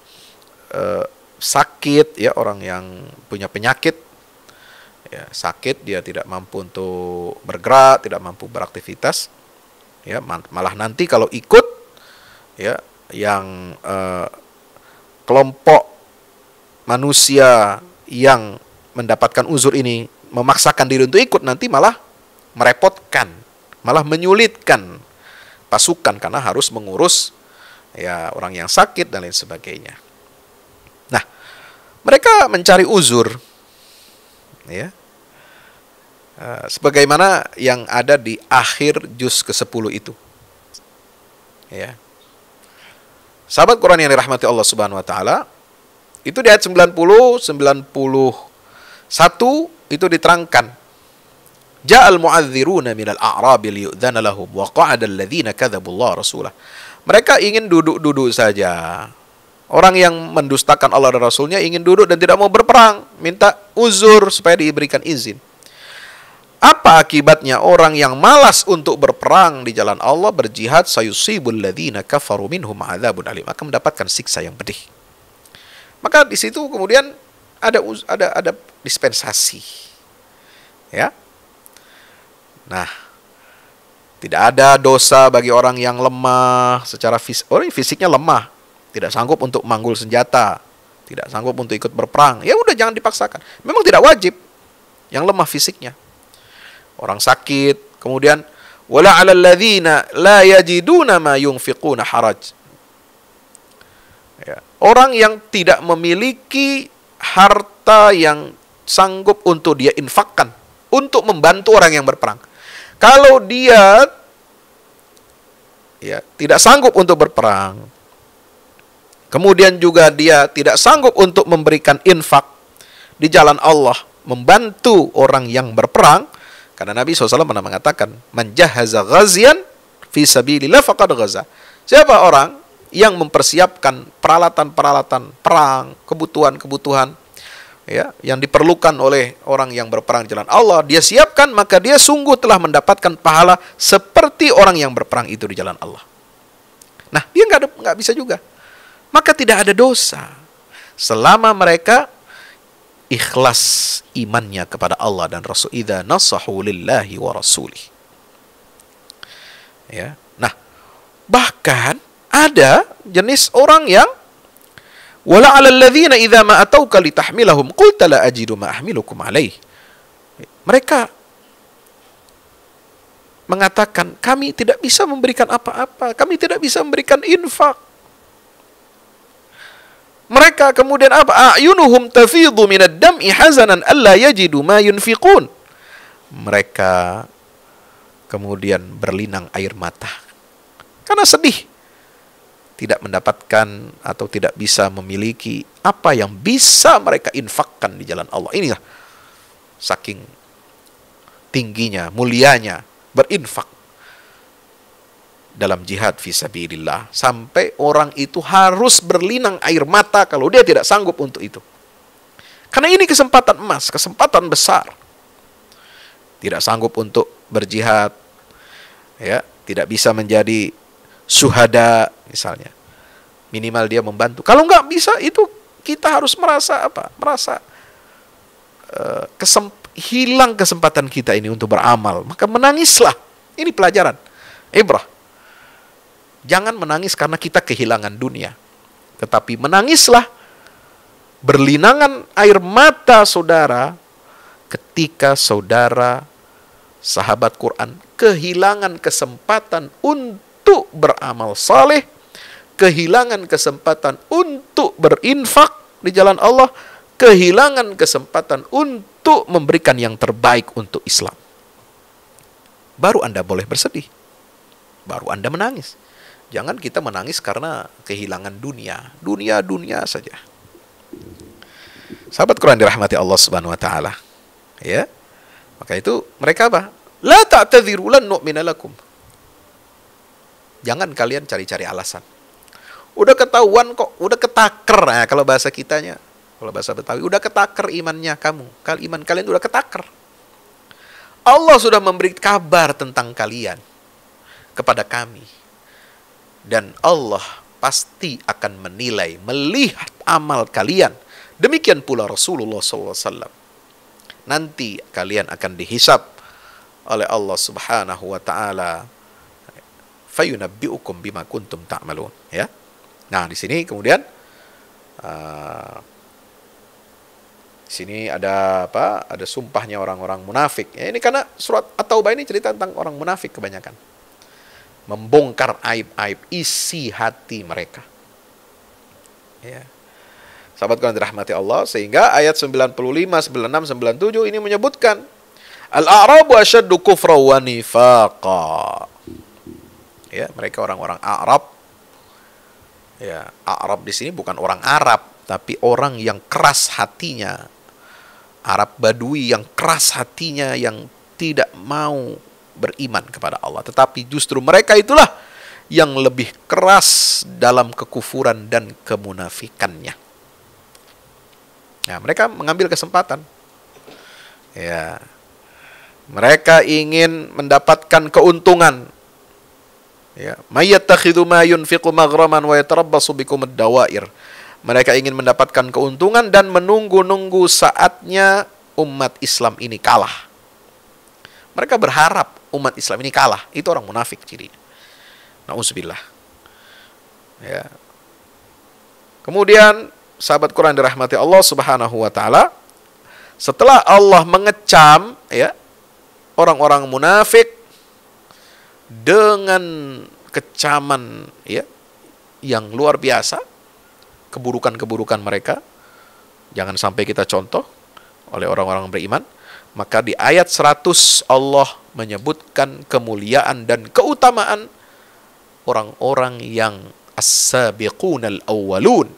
sakit ya, orang yang punya penyakit ya, sakit, dia tidak mampu untuk bergerak, tidak mampu beraktivitas ya, malah nanti kalau ikut ya, yang kelompok manusia yang mendapatkan uzur ini memaksakan diri untuk ikut, nanti malah merepotkan, malah menyulitkan pasukan karena harus mengurus ya orang yang sakit dan lain sebagainya. Nah, mereka mencari uzur ya, sebagaimana yang ada di akhir juz ke-10 itu. Ya. Sahabat Quran yang dirahmati Allah Subhanahu wa taala, itu di ayat 90, 91 itu diterangkan. Ja'al mu'adziruna minal a'rabi liyu'dzana lahum wa qa'ada alladhina kadzabullaha rasulah. Mereka ingin duduk-duduk saja. Orang yang mendustakan Allah dan Rasulnya ingin duduk dan tidak mau berperang, minta uzur supaya diberikan izin. Apa akibatnya? Orang yang malas untuk berperang di jalan Allah, berjihad, sayusibul ladzina kafaru minhum adzabun alim, akan mendapatkan siksa yang pedih. Maka di situ kemudian ada dispensasi. Ya. Nah, tidak ada dosa bagi orang yang lemah secara fisik. Orang yang fisiknya lemah, tidak sanggup untuk manggul senjata, tidak sanggup untuk ikut berperang. Ya udah, jangan dipaksakan. Memang tidak wajib yang lemah fisiknya. Orang sakit, kemudian wala 'alal ladzina la yajiduna ma yunfiquna haraj. Ya. Orang yang tidak memiliki harta yang sanggup untuk dia infakkan untuk membantu orang yang berperang. Kalau dia ya tidak sanggup untuk berperang, kemudian juga dia tidak sanggup untuk memberikan infak di jalan Allah, membantu orang yang berperang, karena Nabi SAW pernah mengatakan, man jahaza ghazian fi sabilillah faqad ghaza. Siapa orang yang mempersiapkan peralatan-peralatan perang, kebutuhan-kebutuhan ya, yang diperlukan oleh orang yang berperang di jalan Allah, dia siapkan, maka dia sungguh telah mendapatkan pahala seperti orang yang berperang itu di jalan Allah. Nah, dia nggak bisa juga. Maka tidak ada dosa selama mereka ikhlas imannya kepada Allah dan Rasul. Idza nasahu lillahi wa rasulih. Ya. Nah, bahkan ada jenis orang yang wala 'alal ladzina idza ma atauka litahmilahum qulta la ajidu ma ahmilukum alaih. Mereka mengatakan, kami tidak bisa memberikan apa-apa, kami tidak bisa memberikan infak. Mereka kemudian apa? A'yunuhum tafidhu minad dam'i hazanan alla yajidu ma yunfiqun. Mereka kemudian berlinang air mata karena sedih, tidak mendapatkan atau tidak bisa memiliki apa yang bisa mereka infakkan di jalan Allah. Inilah saking tingginya, mulianya berinfak dalam jihad fisabilillah, sampai orang itu harus berlinang air mata kalau dia tidak sanggup untuk itu. Karena ini kesempatan emas, kesempatan besar. Tidak sanggup untuk berjihad, ya, tidak bisa menjadi syuhada misalnya. Minimal dia membantu. Kalau nggak bisa, itu kita harus merasa apa? Merasa hilang kesempatan kita ini untuk beramal. Maka menangislah. Ini pelajaran, ibrah. Jangan menangis karena kita kehilangan dunia, tetapi menangislah, berlinangan air mata saudara ketika saudara sahabat Quran kehilangan kesempatan untuk beramal saleh, kehilangan kesempatan untuk berinfak di jalan Allah, kehilangan kesempatan untuk memberikan yang terbaik untuk Islam. Baru Anda boleh bersedih, baru Anda menangis. Jangan kita menangis karena kehilangan dunia saja. Sahabat Quran dirahmati Allah Subhanahu wa taala. Ya. Maka itu mereka apa? La ta'tadhiru lan nu'mina lakum. Jangan kalian cari-cari alasan. Udah ketahuan kok, udah ketaker. Nah, kalau bahasa kitanya, kalau bahasa Betawi, udah ketaker imannya kamu. Iman kalian udah ketaker. Allah sudah memberi kabar tentang kalian kepada kami. Dan Allah pasti akan menilai, melihat amal kalian. Demikian pula Rasulullah SAW. Nanti kalian akan dihisab oleh Allah Subhanahu wa taala. Fayunabbi'ukum bima kuntum ta'malun, ya. Nah, di sini kemudian sini ada apa? Ada sumpahnya orang-orang munafik. Ya, ini karena surat At-Taubah ini cerita tentang orang munafik kebanyakan. Membongkar aib-aib isi hati mereka. Ya. Sahabat Quran dirahmati Allah, sehingga ayat 95, 96, 97 ini menyebutkan Al-A'rabu asyaddu kufra wa nifaqa. Ya, mereka orang-orang Arab. Ya, Arab di sini bukan orang Arab, tapi orang yang keras hatinya. Arab Badui yang keras hatinya, yang tidak mau beriman kepada Allah. Tetapi justru mereka itulah yang lebih keras dalam kekufuran dan kemunafikannya. Nah, mereka mengambil kesempatan. Ya. Mereka ingin mendapatkan keuntungan. Ya, mayyattakhidhu ma yunfiqu maghraman wa yatarabbasu bikum ad-dawair. Mereka ingin mendapatkan keuntungan dan menunggu-nunggu saatnya umat Islam ini kalah. Mereka berharap umat Islam ini kalah. Itu orang munafik cirinya. Na'udzubillah. Ya. Kemudian sahabat Quran dirahmati Allah Subhanahu wa taala, setelah Allah mengecam ya orang-orang munafik dengan kecaman ya yang luar biasa, keburukan-keburukan mereka jangan sampai kita contoh oleh orang-orang beriman, maka di ayat 100 Allah menyebutkan kemuliaan dan keutamaan orang-orang yang as-sabiqunal awwalun.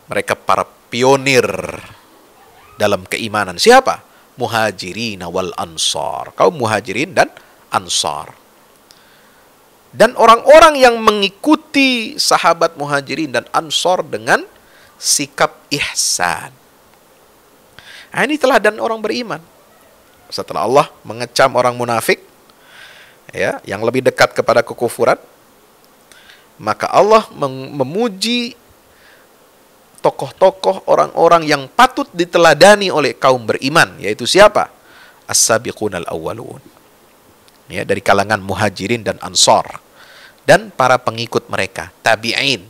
Mereka para pionir dalam keimanan. Siapa? Muhajirin wal ansar. Kaum muhajirin dan ansar. Dan orang-orang yang mengikuti sahabat muhajirin dan ansar dengan sikap ihsan. Nah, ini teladan orang beriman. Setelah Allah mengecam orang munafik, ya, yang lebih dekat kepada kekufuran, maka Allah memuji tokoh-tokoh orang-orang yang patut diteladani oleh kaum beriman, yaitu siapa? As-sabiqunal awwalun. Ya, dari kalangan muhajirin dan ansar dan para pengikut mereka, tabi'in.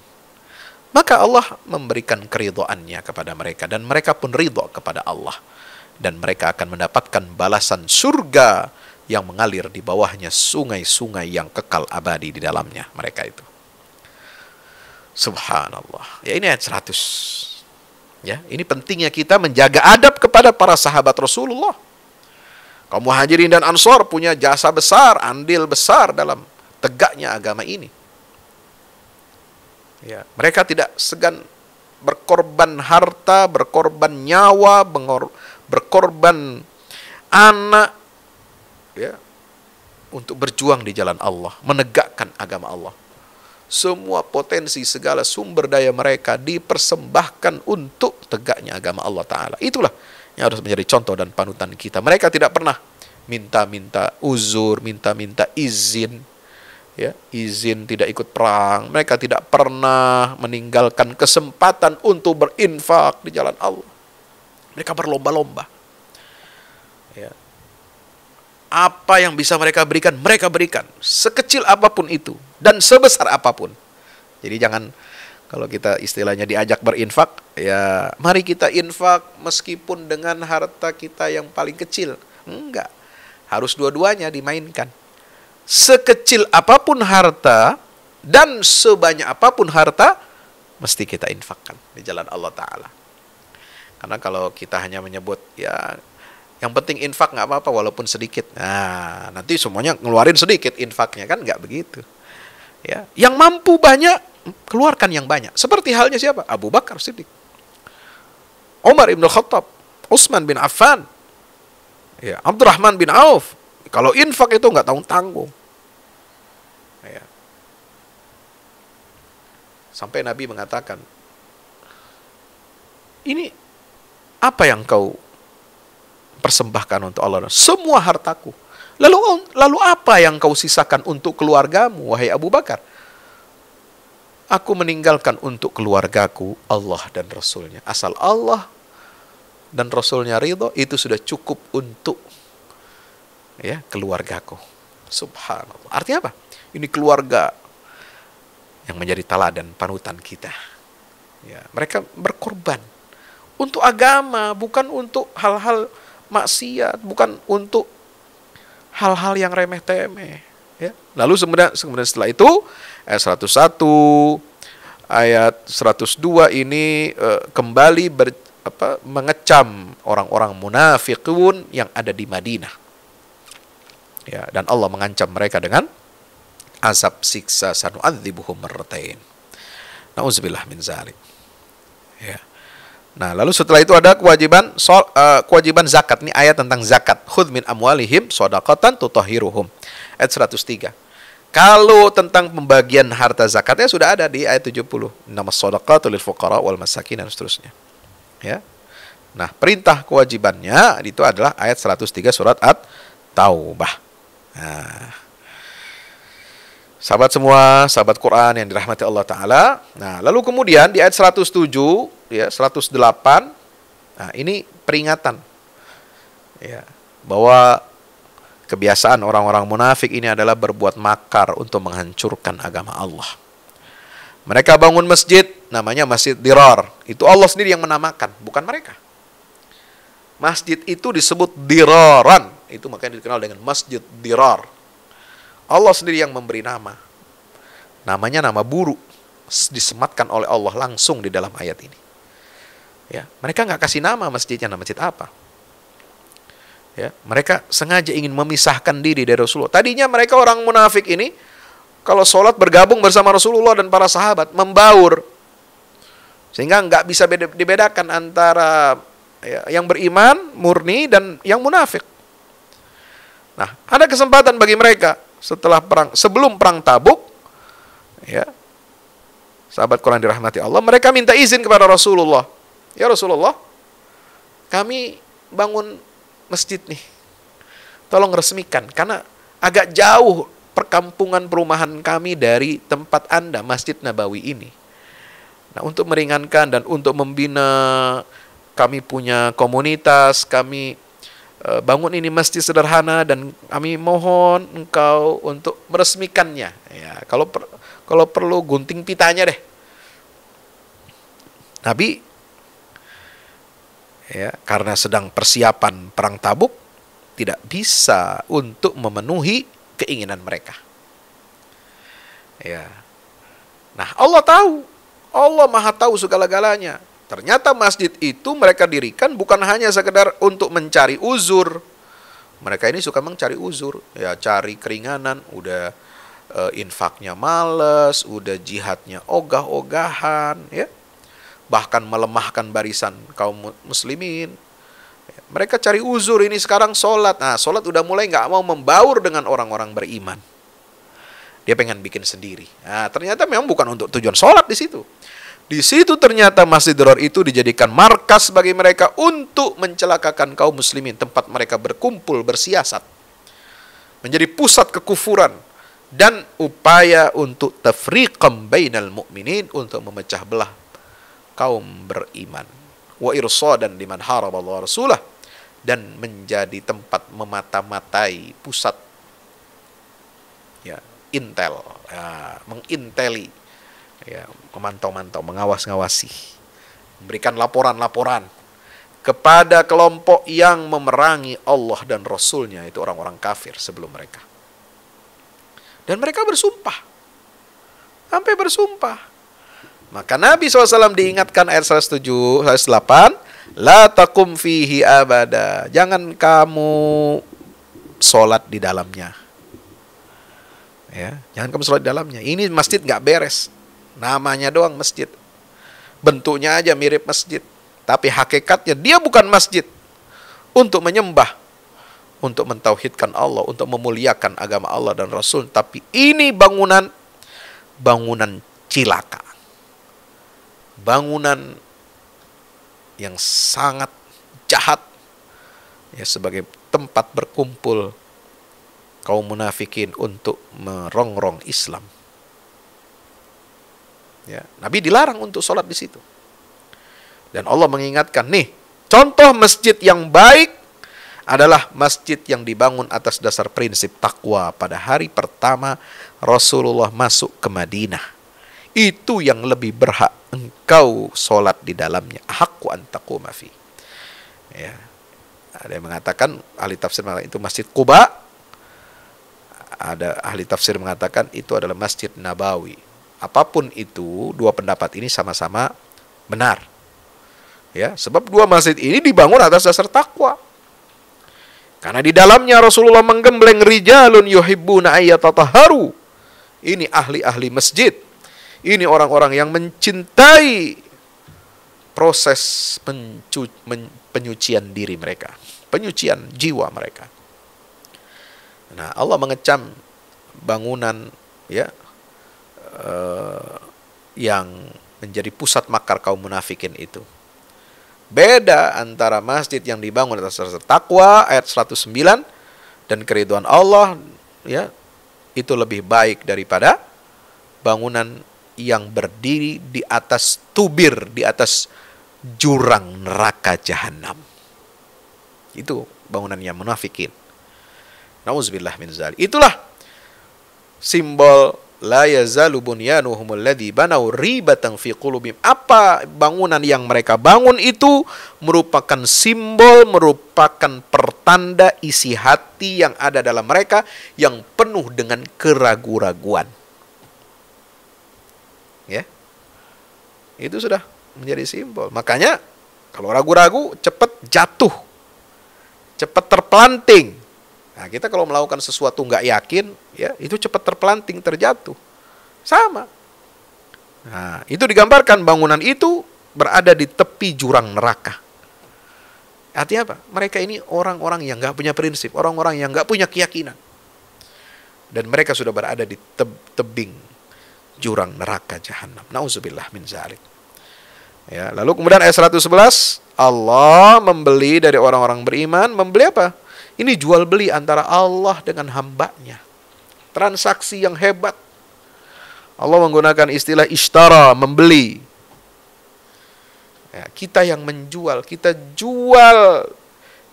Maka Allah memberikan keridhaannya kepada mereka dan mereka pun ridha kepada Allah, dan mereka akan mendapatkan balasan surga yang mengalir di bawahnya sungai-sungai yang kekal abadi di dalamnya mereka itu. Subhanallah. Ya, ini ayat 100. Ya, ini pentingnya kita menjaga adab kepada para sahabat Rasulullah. Kaum muhajirin dan ansar punya jasa besar, andil besar dalam tegaknya agama ini. Ya, mereka tidak segan berkorban harta, berkorban nyawa, berkorban anak, ya, untuk berjuang di jalan Allah, menegakkan agama Allah. Semua potensi, segala sumber daya mereka dipersembahkan untuk tegaknya agama Allah Ta'ala. Itulah yang harus menjadi contoh dan panutan kita. Mereka tidak pernah minta-minta uzur, minta-minta izin, ya, izin tidak ikut perang. Mereka tidak pernah meninggalkan kesempatan untuk berinfak di jalan Allah. Mereka berlomba-lomba. Ya. Apa yang bisa mereka berikan sekecil apapun itu dan sebesar apapun. Jadi jangan Kalau kita istilahnya diajak berinfak, ya mari kita infak meskipun dengan harta kita yang paling kecil. Enggak. Harus dua-duanya dimainkan. Sekecil apapun harta dan sebanyak apapun harta, mesti kita infakkan di jalan Allah Ta'ala. Karena kalau kita hanya menyebut, ya yang penting infak nggak apa-apa walaupun sedikit. Nah, nanti semuanya ngeluarin sedikit infaknya, kan nggak begitu. Ya, yang mampu banyak, keluarkan yang banyak. Seperti halnya siapa? Abu Bakar Siddiq, Umar ibn Khattab, Utsman bin Affan, ya, Abdurrahman bin Auf. Kalau infak itu nggak tanggung-tanggung. Ya. Sampai Nabi mengatakan, ini apa yang kau persembahkan untuk Allah? Semua hartaku. Lalu apa yang kau sisakan untuk keluargamu, wahai Abu Bakar? Aku meninggalkan untuk keluargaku Allah dan Rasulnya. Asal Allah dan Rasulnya ridho, itu sudah cukup untuk, ya, keluargaku. Subhanallah. Artinya apa? Ini keluarga yang menjadi teladan panutan kita. Ya, mereka berkorban untuk agama, bukan untuk hal-hal maksiat, bukan untuk hal-hal yang remeh-temeh. Ya. Lalu kemudian setelah itu ayat 101, ayat 102 ini kembali mengecam orang-orang munafiqun yang ada di Madinah. Ya, dan Allah mengancam mereka dengan azab siksa, sanu'adzibuhum marratain. Nauzubillah min zalik. Ya. Nah, lalu setelah itu ada kewajiban zakat. Ini ayat tentang zakat. Khudh min amwalihim shadaqatan tutahhiruhum. Ayat 103. Kalau tentang pembagian harta zakatnya sudah ada di ayat 70. Innamas shadaqatu lil fuqara wal masakin dan seterusnya. Ya. Nah, perintah kewajibannya itu adalah ayat 103 surat At-Taubah. Nah, sahabat semua, sahabat Quran yang dirahmati Allah Ta'ala. Nah, lalu kemudian di ayat 107, ya, 108, nah ini peringatan, ya, bahwa kebiasaan orang-orang munafik ini adalah berbuat makar untuk menghancurkan agama Allah. Mereka bangun masjid, namanya Masjid Dirar. Itu Allah sendiri yang menamakan, bukan mereka. Masjid itu disebut Diraran. Itu makanya dikenal dengan Masjid Dirar. Allah sendiri yang memberi nama. Namanya nama buruk, disematkan oleh Allah langsung di dalam ayat ini. Ya, mereka nggak kasih nama masjidnya, nama masjid apa. Ya, mereka sengaja ingin memisahkan diri dari Rasulullah. Tadinya mereka orang munafik ini, kalau sholat bergabung bersama Rasulullah dan para sahabat, membaur. Sehingga nggak bisa dibedakan antara, ya, yang beriman, murni, dan yang munafik. Nah, ada kesempatan bagi mereka setelah sebelum perang Tabuk, ya, sahabat Quran dirahmati Allah, mereka minta izin kepada Rasulullah. Ya Rasulullah, kami bangun masjid nih, tolong resmikan, karena agak jauh perkampungan perumahan kami dari tempat Anda, Masjid Nabawi ini. Nah, untuk meringankan dan untuk membina, kami punya komunitas, kami bangun ini masjid sederhana dan kami mohon engkau untuk meresmikannya. Ya, kalau perlu gunting pitanya deh. Nabi, ya, karena sedang persiapan perang Tabuk, tidak bisa untuk memenuhi keinginan mereka. Ya. Nah, Allah tahu. Allah Maha tahu segala-galanya. Ternyata masjid itu mereka dirikan bukan hanya sekedar untuk mencari uzur. Mereka ini suka mencari uzur, ya, cari keringanan, udah infaknya males, udah jihadnya ogah-ogahan, ya. Bahkan melemahkan barisan kaum muslimin. Ya, mereka cari uzur, ini sekarang sholat. Nah, sholat udah mulai nggak mau membaur dengan orang-orang beriman. Dia pengen bikin sendiri. Nah, ternyata memang bukan untuk tujuan sholat di situ. Di situ ternyata Masjid Dirar itu dijadikan markas bagi mereka untuk mencelakakan kaum muslimin, tempat mereka berkumpul bersiasat, menjadi pusat kekufuran dan upaya untuk tafriqam bainal mu'minin, untuk memecah belah kaum beriman, wa irsadan liman haraballahu rasulah, dan menjadi tempat memata-matai, pusat, ya, intel, ya, menginteli Ya, memantau-mantau, mengawas-ngawasi, memberikan laporan-laporan kepada kelompok yang memerangi Allah dan Rasul-Nya, itu orang-orang kafir sebelum mereka. Dan mereka bersumpah, sampai bersumpah. Maka Nabi SAW diingatkan ayat 107, 108, la takum fihi abada, jangan kamu sholat di dalamnya. Ya, jangan kamu sholat di dalamnya. Ini masjid nggak beres, namanya doang masjid, bentuknya aja mirip masjid, tapi hakikatnya dia bukan masjid untuk menyembah, untuk mentauhidkan Allah, untuk memuliakan agama Allah dan Rasul. Tapi ini bangunan cilaka, bangunan yang sangat jahat, ya, sebagai tempat berkumpul kaum munafikin untuk merongrong Islam. Ya, Nabi dilarang untuk sholat di situ. Dan Allah mengingatkan, nih, contoh masjid yang baik adalah masjid yang dibangun atas dasar prinsip takwa pada hari pertama Rasulullah masuk ke Madinah. Itu yang lebih berhak engkau sholat di dalamnya. Haqqu an taquma fi. Ya. Ada yang mengatakan, ahli tafsir mengatakan itu Masjid Quba. Ada ahli tafsir mengatakan itu adalah Masjid Nabawi. Apapun itu, dua pendapat ini sama-sama benar. Ya, sebab dua masjid ini dibangun atas dasar takwa. Karena di dalamnya Rasulullah menggembleng rijalun yuhibbuna ayyatatahharu. Ini ahli-ahli masjid. Ini orang-orang yang mencintai proses penyucian diri mereka, penyucian jiwa mereka. Nah, Allah mengecam bangunan, ya, yang menjadi pusat makar kaum munafikin itu. Beda antara masjid yang dibangun atas dasar takwa ayat 109 dan keridhaan Allah, ya, itu lebih baik daripada bangunan yang berdiri di atas tubir, di atas jurang neraka jahanam. Itu bangunannya munafikin. Nauzubillah min dzalik. Itulah simbol la yazalu bunyanuhum alladzi banau ribatan fi qulubihim. Apa bangunan yang mereka bangun itu merupakan simbol, merupakan pertanda isi hati yang ada dalam mereka yang penuh dengan keraguan-raguan. Ya. Itu sudah menjadi simbol. Makanya kalau ragu-ragu cepat jatuh, cepat terpelanting. Nah, kita kalau melakukan sesuatu nggak yakin, ya, itu cepat terpelanting, terjatuh. Sama. Nah, itu digambarkan bangunan itu berada di tepi jurang neraka. Artinya apa? Mereka ini orang-orang yang nggak punya prinsip, orang-orang yang nggak punya keyakinan. Dan mereka sudah berada di tebing jurang neraka jahanam. Nauzubillah min dzalik. Ya, lalu kemudian ayat 111, Allah membeli dari orang-orang beriman, membeli apa? Ini jual beli antara Allah dengan hambanya. Transaksi yang hebat. Allah menggunakan istilah ishtara, membeli. Ya, kita yang menjual, kita jual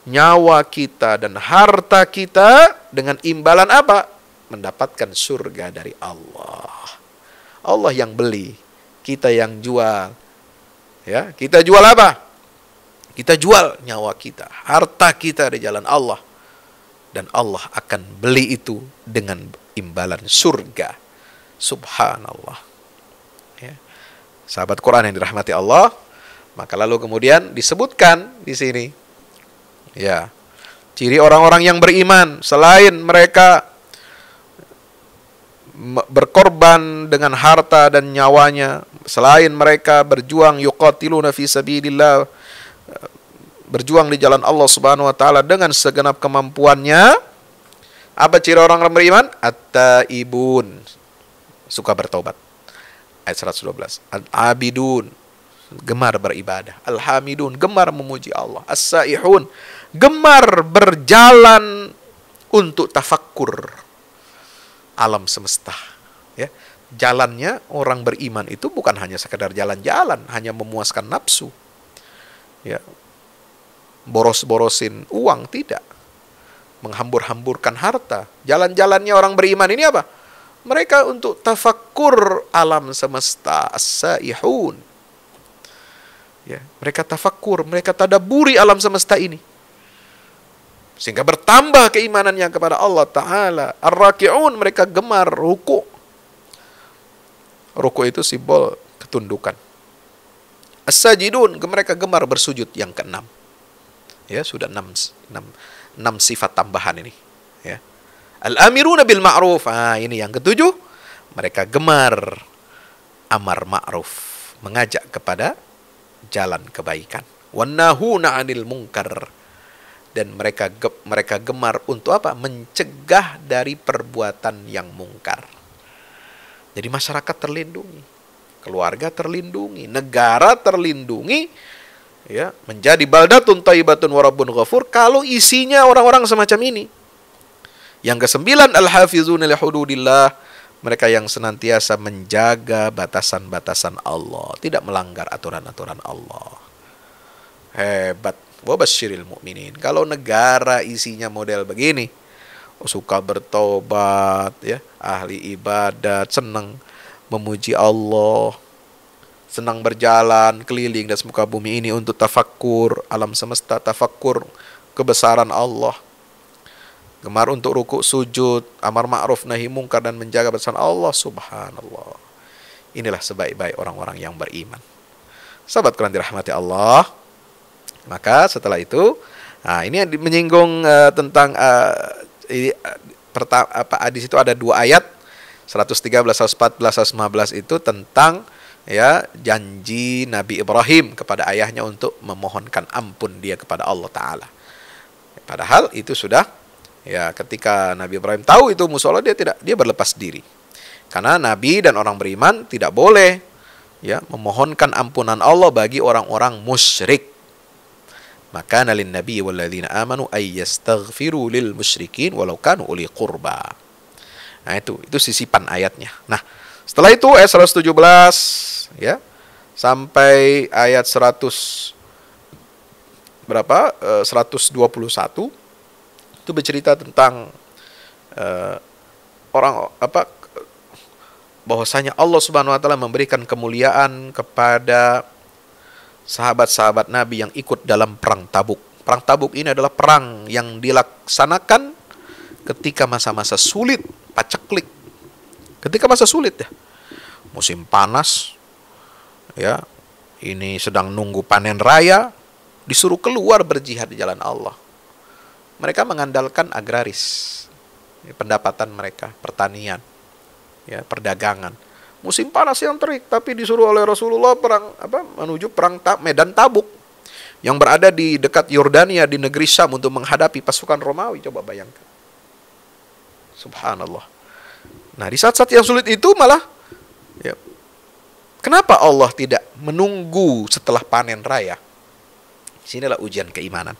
nyawa kita dan harta kita dengan imbalan apa? Mendapatkan surga dari Allah. Allah yang beli, kita yang jual. Ya, kita jual apa? Kita jual nyawa kita, harta kita di jalan Allah. Dan Allah akan beli itu dengan imbalan surga. Subhanallah. Ya. Sahabat Quran yang dirahmati Allah, maka lalu kemudian disebutkan di sini, ya, ciri orang-orang yang beriman selain mereka berkorban dengan harta dan nyawanya, selain mereka berjuang yuqatiluna fi sabilillah, berjuang di jalan Allah Subhanahu wa taala dengan segenap kemampuannya. Apa ciri orang beriman? At-taibun, suka bertobat. Ayat 112. Al-abidun, gemar beribadah. Al-hamidun, gemar memuji Allah. As-saihun, gemar berjalan untuk tafakkur alam semesta. Ya. Jalannya orang beriman itu bukan hanya sekedar jalan-jalan, hanya memuaskan nafsu. Ya. Boros-borosin uang, tidak. Menghambur-hamburkan harta. Jalan-jalannya orang beriman ini apa? Mereka untuk tafakkur alam semesta, as-saihun. Ya, mereka tafakkur, mereka tadaburi alam semesta ini. Sehingga bertambah keimanannya kepada Allah Ta'ala. Ar-raki'un, mereka gemar ruku'. Ruku' itu simbol ketundukan. As-sajidun, mereka gemar bersujud yang keenam. Ya, sudah enam sifat tambahan ini. Ya. Al-amiruna bil ma'ruf. Ini yang ketujuh. Mereka gemar amar ma'ruf, mengajak kepada jalan kebaikan. Wannahuna 'anil munkar. Dan mereka gemar untuk apa? Mencegah dari perbuatan yang mungkar. Jadi masyarakat terlindungi, keluarga terlindungi, negara terlindungi, ya, menjadi baldatun thayyibatun wa rabbun ghafur kalau isinya orang-orang semacam ini. Yang kesembilan, al-hafizuna li hududillah, mereka yang senantiasa menjaga batasan-batasan Allah, tidak melanggar aturan-aturan Allah. Hebat. Wa basyiril mu'minin. Kalau negara isinya model begini, suka bertobat, ya, ahli ibadat, senang memuji Allah, senang berjalan keliling dan muka bumi ini untuk tafakkur alam semesta, tafakkur kebesaran Allah, gemar untuk rukuk sujud, amar ma'ruf nahi mungkar dan menjaga batasan Allah, subhanallah. Inilah sebaik-baik orang-orang yang beriman. Sahabat Quran dirahmati Allah. Maka setelah itu, ini menyinggung tentang di situ ada dua ayat 113, 114, 115 itu tentang, ya, janji Nabi Ibrahim kepada ayahnya untuk memohonkan ampun dia kepada Allah Ta'ala. Padahal itu sudah, ya, ketika Nabi Ibrahim tahu itu musola, dia berlepas diri. Karena Nabi dan orang beriman tidak boleh, ya, memohonkan ampunan Allah bagi orang-orang musyrik. Maka nalin nabi walladzina amanu ay yastaghfiru lil musyrikin walau kanu uli qurba. Nah, itu sisipan ayatnya. Nah, setelah itu ayat 117, ya, sampai ayat 121 itu bercerita tentang bahwasanya Allah Subhanahu wa taala memberikan kemuliaan kepada sahabat-sahabat Nabi yang ikut dalam perang Tabuk. Perang Tabuk ini adalah perang yang dilaksanakan ketika masa-masa sulit, paceklik. Ketika masa sulit, ya. Musim panas, ya. Ini sedang nunggu panen raya, disuruh keluar berjihad di jalan Allah. Mereka mengandalkan agraris, pendapatan mereka, pertanian, ya, perdagangan. Musim panas yang terik, tapi disuruh oleh Rasulullah menuju medan Tabuk yang berada di dekat Yordania di negeri Syam untuk menghadapi pasukan Romawi. Coba bayangkan. Subhanallah. Nah, di saat-saat yang sulit itu malah, ya, kenapa Allah tidak menunggu setelah panen raya? Sinilah ujian keimanan.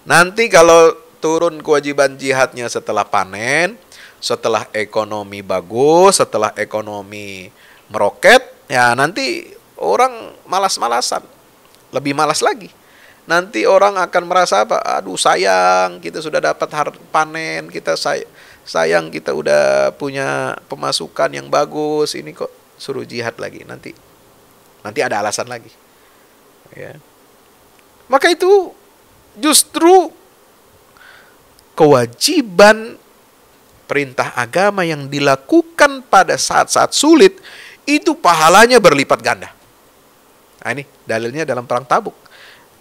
Nanti kalau turun kewajiban jihadnya setelah panen, setelah ekonomi bagus, setelah ekonomi meroket, ya, nanti orang malas-malasan, lebih malas lagi. Nanti orang akan merasa apa? Aduh, sayang kita sudah dapat panen, kita sayang kita udah punya pemasukan yang bagus, ini kok suruh jihad lagi. Nanti ada alasan lagi. Ya. Maka itu justru kewajiban perintah agama yang dilakukan pada saat-saat sulit, itu pahalanya berlipat ganda. Nah, ini dalilnya dalam perang Tabuk.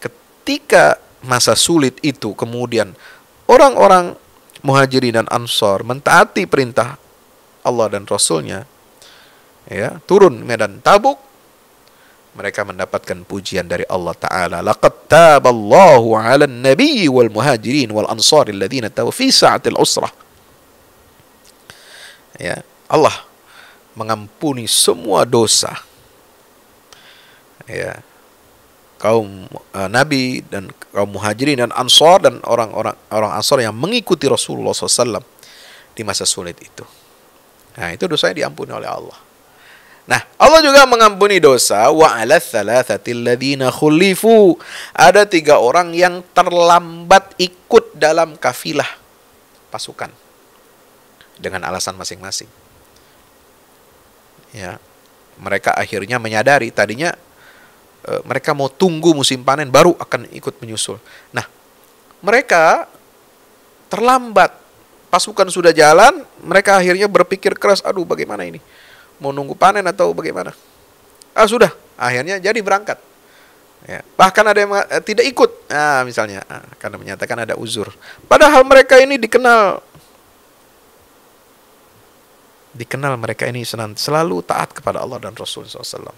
Ketika masa sulit itu kemudian orang-orang Muhajirin dan Ansor mentaati perintah Allah dan Rasulnya, ya, turun medan Tabuk, mereka mendapatkan pujian dari Allah Ta'ala. Laqad taballahu 'alan nabiyyi wal muhajirin wal ansari alladziina tabu fi sa'atil usrah. Ya, Allah mengampuni semua dosa, ya, kaum Nabi dan kaum Muhajirin dan Ansor dan orang Ansor yang mengikuti Rasulullah SAW di masa sulit itu. Nah, itu dosanya diampuni oleh Allah. Nah, Allah juga mengampuni dosa wa 'ala tsalatsatil ladzina khulifu. Ada 3 orang yang terlambat ikut dalam kafilah pasukan dengan alasan masing-masing. ya, mereka akhirnya menyadari tadinya mereka mau tunggu musim panen baru akan ikut menyusul. Nah, mereka terlambat. Pasukan sudah jalan, mereka akhirnya berpikir keras, aduh bagaimana ini? Mau nunggu panen atau bagaimana? Sudah, akhirnya jadi berangkat. Ya, bahkan ada yang tidak ikut, misalnya karena menyatakan ada uzur. Padahal mereka ini dikenal mereka ini selalu taat kepada Allah dan Rasul SAW.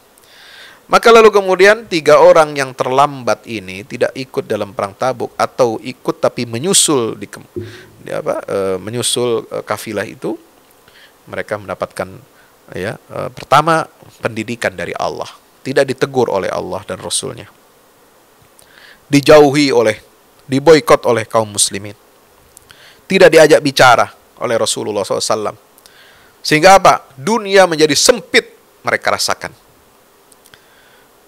Maka lalu kemudian 3 orang yang terlambat ini tidak ikut dalam perang Tabuk atau ikut tapi menyusul menyusul kafilah itu, mereka mendapatkan pertama pendidikan dari Allah, tidak ditegur oleh Allah dan Rasulnya, diboikot oleh kaum muslimin, tidak diajak bicara oleh Rasulullah SAW, sehingga apa? Dunia menjadi sempit mereka rasakan.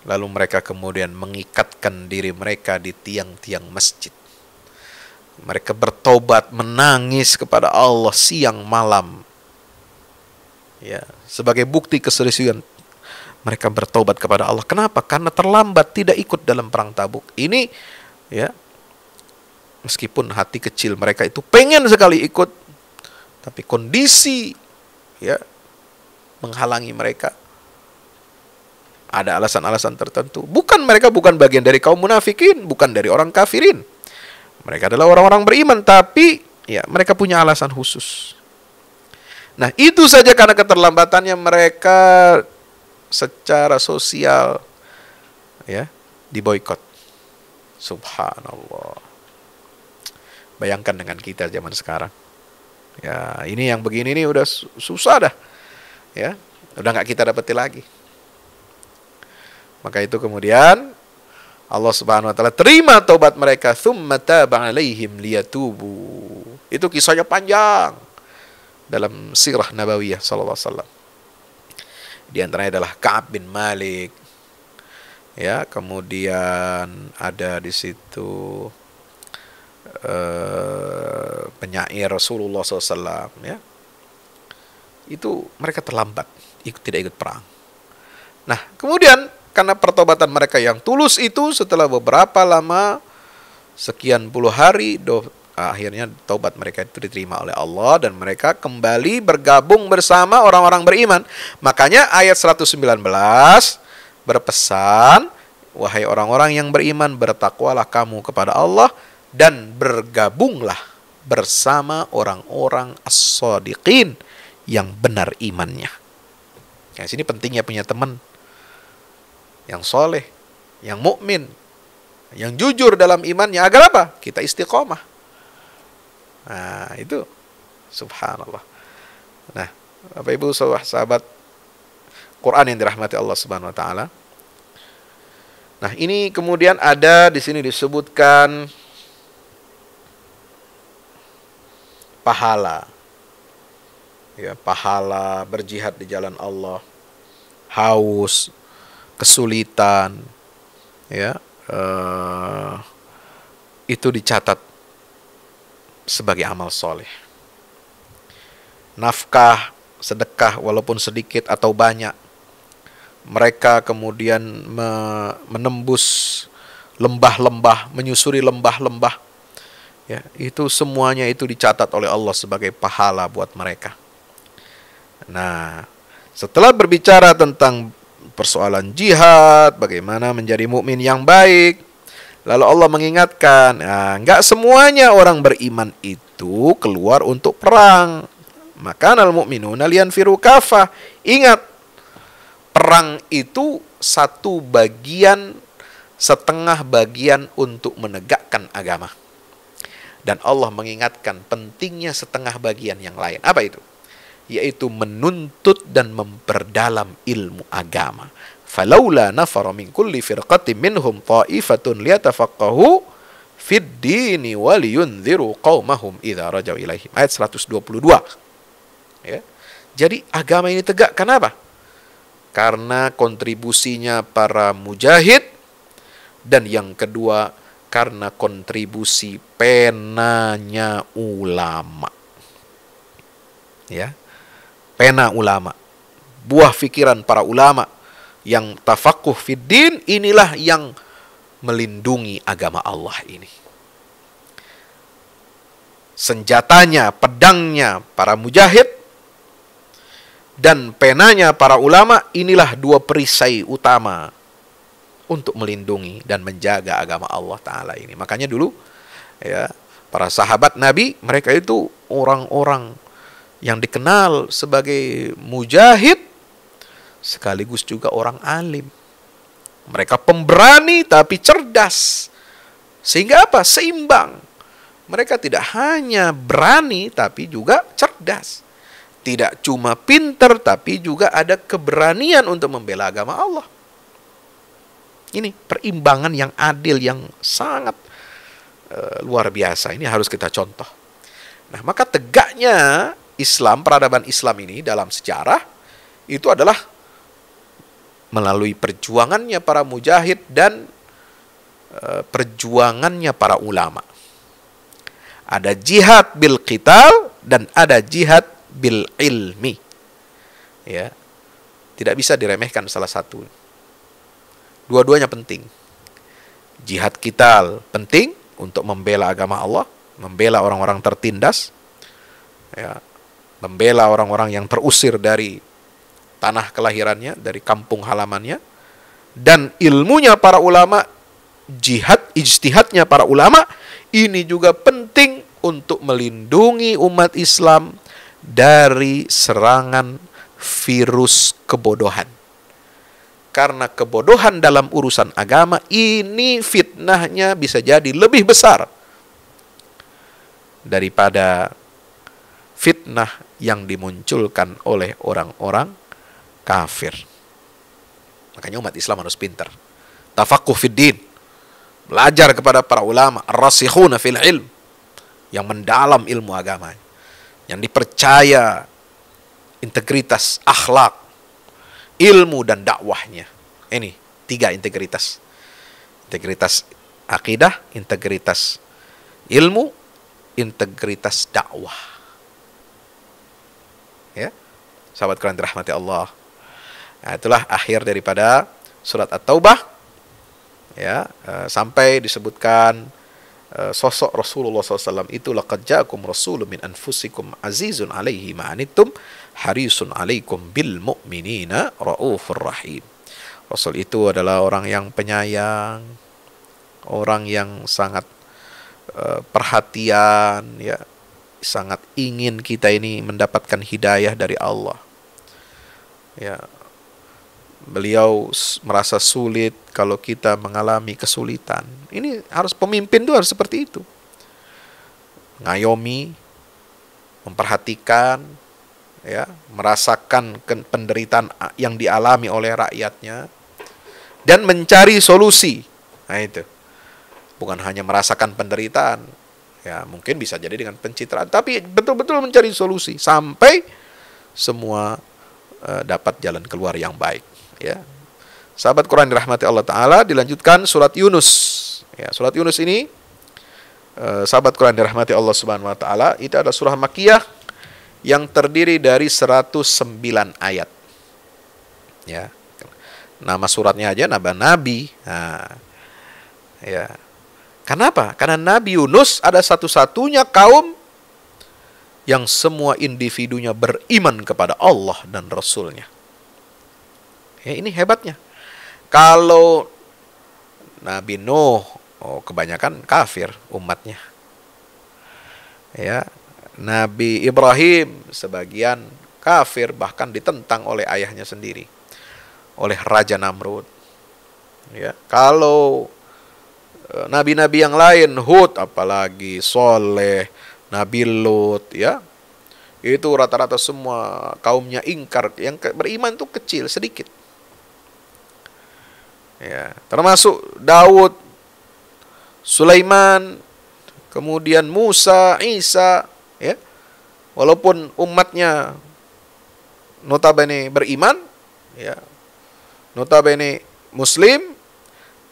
Lalu mereka kemudian mengikatkan diri mereka di tiang-tiang masjid. Mereka bertobat, menangis kepada Allah siang malam. Ya, sebagai bukti keseriusan mereka bertobat kepada Allah. Kenapa? Karena terlambat, tidak ikut dalam perang Tabuk. Ini ya, meskipun hati kecil mereka itu pengen sekali ikut, tapi kondisi ya menghalangi mereka. Ada alasan-alasan tertentu. Mereka bukan bagian dari kaum munafikin, bukan dari orang kafirin. Mereka adalah orang-orang beriman, tapi ya mereka punya alasan khusus. Nah, itu saja karena keterlambatannya mereka secara sosial ya diboikot. Subhanallah. Bayangkan dengan kita zaman sekarang. Ya, ini yang begini nih udah susah dah. Ya, udah nggak kita dapati lagi. Maka itu kemudian Allah Subhanahu wa taala terima taubat mereka, tsumma taba 'alaihim liyatubu. Itu kisahnya panjang dalam sirah nabawiyah sallallahu alaihi wasallam. Di antaranya adalah Ka'ab bin Malik. Ya, kemudian ada di situ penyair Rasulullah SAW, ya. Itu mereka terlambat, tidak ikut perang. Nah, kemudian karena pertobatan mereka yang tulus itu, setelah beberapa lama, sekian puluh hari, akhirnya taubat mereka itu diterima oleh Allah dan mereka kembali bergabung bersama orang-orang beriman. Makanya ayat 119 berpesan, wahai orang-orang yang beriman, bertakwalah kamu kepada Allah dan bergabunglah bersama orang-orang as-sadiqin yang benar imannya. Nah, sini pentingnya punya teman yang soleh, yang mukmin, yang jujur dalam imannya. Agar apa? Kita istiqomah. Nah, itu subhanallah. Nah, Bapak Ibu sahabat Quran yang dirahmati Allah Subhanahu wa taala. Nah, ini kemudian ada di sini disebutkan pahala. Ya, pahala berjihad di jalan Allah, haus, kesulitan, ya, itu dicatat sebagai amal soleh. Nafkah, sedekah walaupun sedikit atau banyak, mereka kemudian menembus lembah-lembah, menyusuri lembah-lembah, ya, itu semuanya itu dicatat oleh Allah sebagai pahala buat mereka. Nah, setelah berbicara tentang persoalan jihad, bagaimana menjadi mukmin yang baik, lalu Allah mengingatkan, enggak semuanya orang beriman itu keluar untuk perang. Maka al mu'minuna liyanfiru kafah. Ingat, perang itu satu bagian, setengah bagian untuk menegakkan agama. Dan Allah mengingatkan pentingnya setengah bagian yang lain. Apa itu? Yaitu menuntut dan memperdalam ilmu agama. Falaula nafara min kulli firqatin minhum ta'ifatun liyatafaqahu fid dini wa liyunziru qaumahum idza rajau ilaihim. Ayat 122. Ya. Jadi agama ini tegak. Kenapa? Karena kontribusinya para mujahid, dan yang kedua karena kontribusi penanya ulama. Ya. Pena ulama buah pikiran para ulama yang tafaqquh fid din, inilah yang melindungi agama Allah ini. Senjatanya, pedangnya para mujahid dan penanya para ulama, inilah dua perisai utama untuk melindungi dan menjaga agama Allah Ta'ala ini. Makanya dulu ya, para sahabat Nabi, mereka itu orang-orang yang dikenal sebagai mujahid sekaligus juga orang alim. Mereka pemberani tapi cerdas. Sehingga apa? Seimbang. Mereka tidak hanya berani tapi juga cerdas. Tidak cuma pintar tapi juga ada keberanian untuk membela agama Allah. Ini perimbangan yang adil yang sangat luar biasa. Ini harus kita contoh. Nah, maka tegaknya Islam, peradaban Islam ini dalam sejarah itu adalah melalui perjuangannya para mujahid dan perjuangannya para ulama. Ada jihad bil qital dan ada jihad bil ilmi. Ya. Tidak bisa diremehkan salah satu. Dua-duanya penting. Jihad qital penting untuk membela agama Allah, membela orang-orang tertindas, ya, membela orang-orang yang terusir dari tanah kelahirannya, dari kampung halamannya, dan ilmunya para ulama, jihad, ijtihadnya para ulama, ini juga penting untuk melindungi umat Islam dari serangan virus kebodohan. Karena kebodohan dalam urusan agama ini fitnahnya bisa jadi lebih besar daripada fitnah yang dimunculkan oleh orang-orang kafir. Makanya umat Islam harus pintar. Tafaqquh fid din. Belajar kepada para ulama, ar-rasikhuna fil ilm, yang mendalam ilmu agama, yang dipercaya integritas akhlak, ilmu dan dakwahnya. Ini 3 integritas. Integritas akidah, integritas ilmu, integritas dakwah. Ya. Sahabat Quran dirahmati Allah. Nah, itulah akhir daripada surat At-Taubah. Ya, sampai disebutkan sosok Rasulullah SAW itu, laqad ja'akum rasulun min anfusikum azizun alaihi ma anittum harisun alaikum bil mu'minina raufur rahim. Rasul itu adalah orang yang penyayang, orang yang sangat perhatian, ya, sangat ingin kita ini mendapatkan hidayah dari Allah. Ya, beliau merasa sulit kalau kita mengalami kesulitan. Ini harus, pemimpin itu harus seperti itu. Ngayomi, memperhatikan, ya, merasakan penderitaan yang dialami oleh rakyatnya dan mencari solusi. Nah itu. Bukan hanya merasakan penderitaan. Ya, mungkin bisa jadi dengan pencitraan, tapi betul-betul mencari solusi sampai semua dapat jalan keluar yang baik. Ya, sahabat Quran dirahmati Allah Ta'ala, dilanjutkan surat Yunus. Ya, surat Yunus ini, sahabat Quran dirahmati Allah Subhanahu Wa Ta'ala, itu adalah surah Makkiyah yang terdiri dari 109 ayat. Ya, nama suratnya aja nama Nabi. Nah, ya, kenapa? Karena Nabi Yunus ada satu-satunya kaum yang semua individunya beriman kepada Allah dan Rasulnya. Ya, ini hebatnya. Kalau Nabi Nuh, kebanyakan kafir umatnya. Ya, Nabi Ibrahim sebagian kafir, bahkan ditentang oleh ayahnya sendiri, oleh Raja Namrud. Ya, kalau nabi-nabi yang lain, Hud, apalagi Soleh, Nabi Lut, ya, itu rata-rata semua kaumnya ingkar, yang beriman itu kecil, sedikit. Ya, termasuk Daud, Sulaiman, kemudian Musa, Isa, ya. Walaupun umatnya notabene beriman, ya, notabene muslim,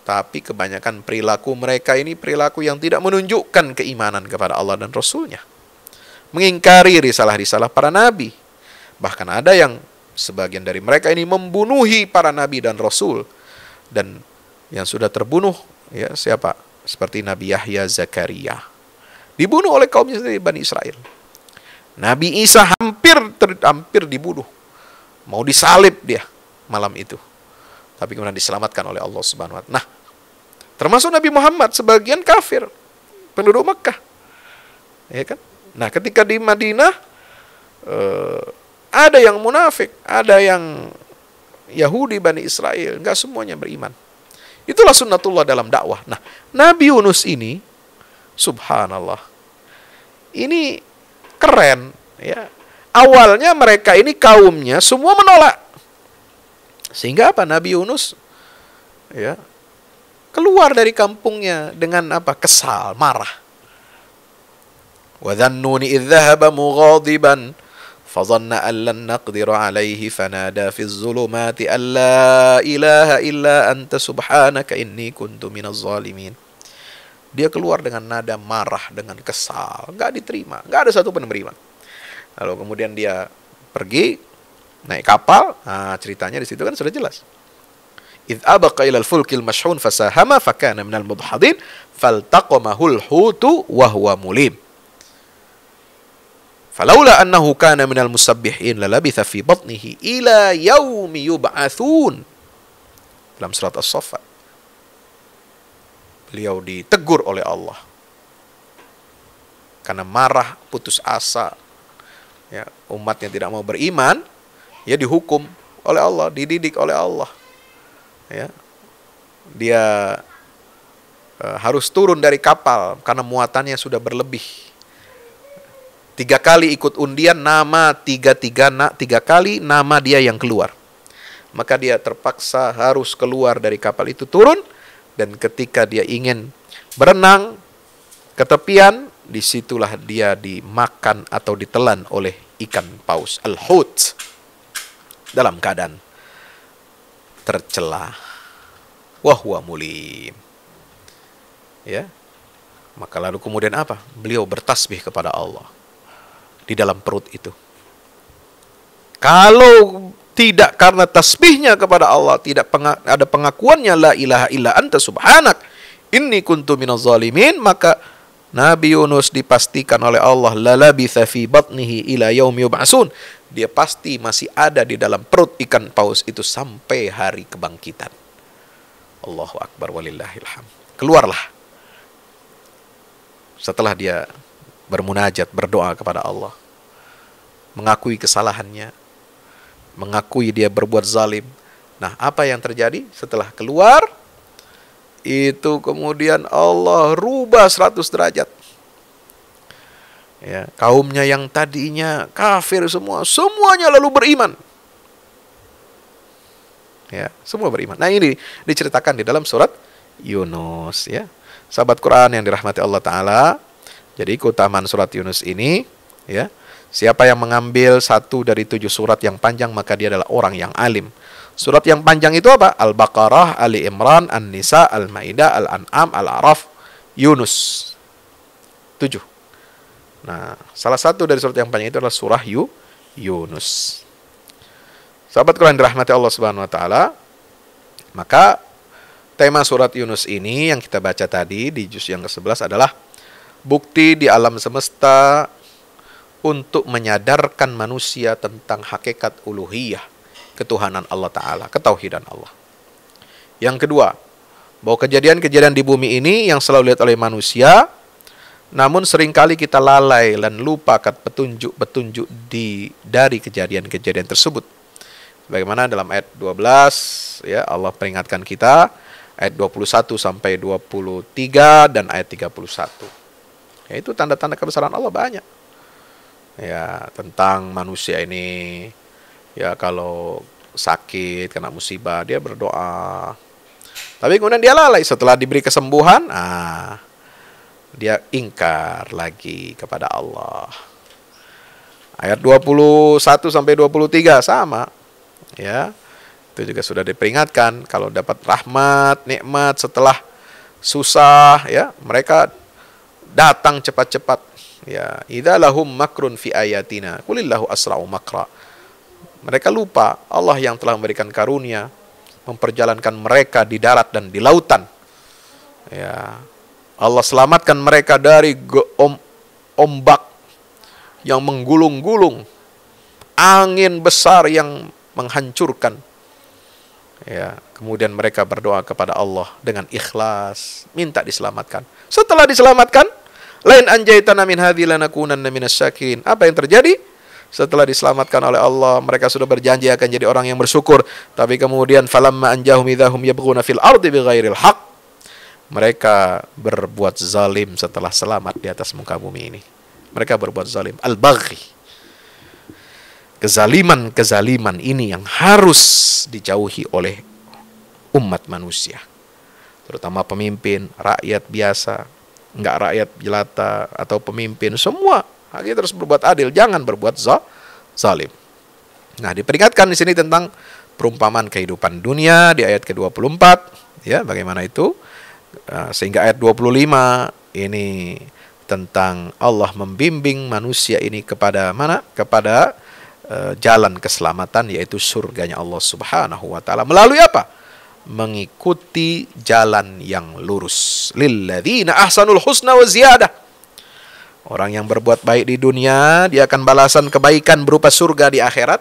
tapi kebanyakan perilaku mereka ini perilaku yang tidak menunjukkan keimanan kepada Allah dan Rasulnya. Mengingkari risalah-risalah para nabi. Bahkan ada yang sebagian dari mereka ini membunuhi para nabi dan rasul. Dan yang sudah terbunuh, ya siapa? Seperti Nabi Yahya Zakaria. Dibunuh oleh kaumnya sendiri, Bani Israel. Nabi Isa hampir dibunuh. Mau disalib dia malam itu. Tapi kemudian diselamatkan oleh Allah Subhanahu wa Ta'ala. Nah, termasuk Nabi Muhammad, sebagian kafir, penduduk Makkah. Ya kan? Nah, ketika di Madinah, ada yang munafik, ada yang Yahudi Bani Israel, enggak semuanya beriman. Itulah sunnatullah dalam dakwah. Nah, Nabi Yunus ini, subhanallah, ini keren, ya. Awalnya mereka ini kaumnya semua menolak. Sehingga apa? Nabi Yunus, ya, keluar dari kampungnya dengan apa? Kesal, marah. Wa dhannuni idh dhahaba mughadiban فظن أن لن نقدر عليه فنادى في الظلمات أن لا إله إلا أنت سبحانك إني كنت من الظالمين. Dia keluar dengan nada marah, dengan kesal, nggak diterima, nggak ada satu pun yang beriman. Lalu kemudian dia pergi naik kapal. Nah, ceritanya di situ kan sudah jelas. إذ أبق إلى الفلك المشحون فساهم فكان من المدحضين فالتقمه الحوت وهو مليم. Falaula annahu kana minal musabbihin lalabitha fi batnihi ila yaumi yub'atsun. Dalam surat As-Saffat. Beliau ditegur oleh Allah. Karena marah, putus asa. Ya, umatnya tidak mau beriman, ya dihukum oleh Allah, dididik oleh Allah. Ya. Dia harus turun dari kapal karena muatannya sudah berlebih. 3 kali ikut undian, tiga kali nama dia yang keluar. Maka dia terpaksa harus keluar dari kapal itu, turun, dan ketika dia ingin berenang ke tepian, disitulah dia dimakan atau ditelan oleh ikan paus, al-hut, dalam keadaan tercela, wahwa mulim. Ya, maka lalu kemudian apa? Beliau bertasbih kepada Allah di dalam perut itu. Kalau tidak karena tasbihnya kepada Allah, tidak ada pengakuannya la ilaha illa anta subhanak inni kuntu minaz zalimin, maka Nabi Yunus dipastikan oleh Allah lalabitha fi batnihi ila yaumi yub'atsun. Dia pasti masih ada di dalam perut ikan paus itu sampai hari kebangkitan. Allahu akbar walillahil hamd. Keluarlah. Setelah dia bermunajat, berdoa kepada Allah, mengakui kesalahannya, mengakui dia berbuat zalim. Nah, apa yang terjadi setelah keluar? Itu kemudian Allah rubah 100 derajat. Ya, kaumnya yang tadinya kafir semuanya lalu beriman. Ya, semua beriman. Nah, ini diceritakan di dalam surat Yunus, ya. Sahabat Quran yang dirahmati Allah Ta'ala. Jadi keutamaan surat Yunus ini, ya, siapa yang mengambil 1 dari 7 surat yang panjang, maka dia adalah orang yang alim. Surat yang panjang itu apa? Al-Baqarah, Ali Imran, An-Nisa, Al-Maidah, Al-An'am, Al-A'raf, Yunus. 7. Nah, salah satu dari surat yang panjang itu adalah surah Yunus. Sahabat Quran dirahmati Allah Subhanahu wa Ta'ala, maka tema surat Yunus ini yang kita baca tadi di juz yang ke-11 adalah bukti di alam semesta untuk menyadarkan manusia tentang hakikat uluhiyah, ketuhanan Allah Ta'ala, ketauhidan Allah. Yang kedua, bahwa kejadian-kejadian di bumi ini yang selalu dilihat oleh manusia, namun seringkali kita lalai dan lupa akan petunjuk-petunjuk dari kejadian-kejadian tersebut. Bagaimana dalam ayat 12, ya, Allah peringatkan kita, ayat 21 sampai 23 dan ayat 31. Ya, itu tanda-tanda kebesaran Allah banyak. Ya, tentang manusia ini, ya, kalau sakit, kena musibah, dia berdoa. Tapi kemudian dia lalai setelah diberi kesembuhan, dia ingkar lagi kepada Allah. Ayat 21 sampai 23 sama. Ya, itu juga sudah diperingatkan kalau dapat rahmat, nikmat setelah susah, ya, mereka datang cepat-cepat. Ya, idza lahum makrun fi ayatina qulillahu asra'u makra. Mereka lupa Allah yang telah memberikan karunia, memperjalankan mereka di darat dan di lautan. Ya, Allah selamatkan mereka dari ombak yang menggulung-gulung, angin besar yang menghancurkan. Ya, kemudian mereka berdoa kepada Allah dengan ikhlas, minta diselamatkan. Setelah diselamatkan, lain anjaitana min hadzi lanakunanna minasyakirin. Apa yang terjadi? Setelah diselamatkan oleh Allah, mereka sudah berjanji akan jadi orang yang bersyukur. Tapi kemudian falamma anjahum idzahum yabghuna fil ardi bighairil haqq. Mereka berbuat zalim setelah selamat di atas muka bumi ini. Mereka berbuat zalim, al-baghi. Kezaliman-kezaliman ini yang harus dijauhi oleh umat manusia. Terutama pemimpin, rakyat biasa, enggak rakyat jelata atau pemimpin, semua kita harus berbuat adil, jangan berbuat zalim. Nah, diperingatkan di sini tentang perumpamaan kehidupan dunia di ayat ke-24, ya, bagaimana itu? Sehingga ayat 25 ini tentang Allah membimbing manusia ini kepada mana? Kepada jalan keselamatan, yaitu surganya Allah Subhanahu wa taala. Melalui apa? Mengikuti jalan yang lurus. Lilladzina ahsanul husna wa ziyadah. Orang yang berbuat baik di dunia, dia akan balasan kebaikan berupa surga di akhirat.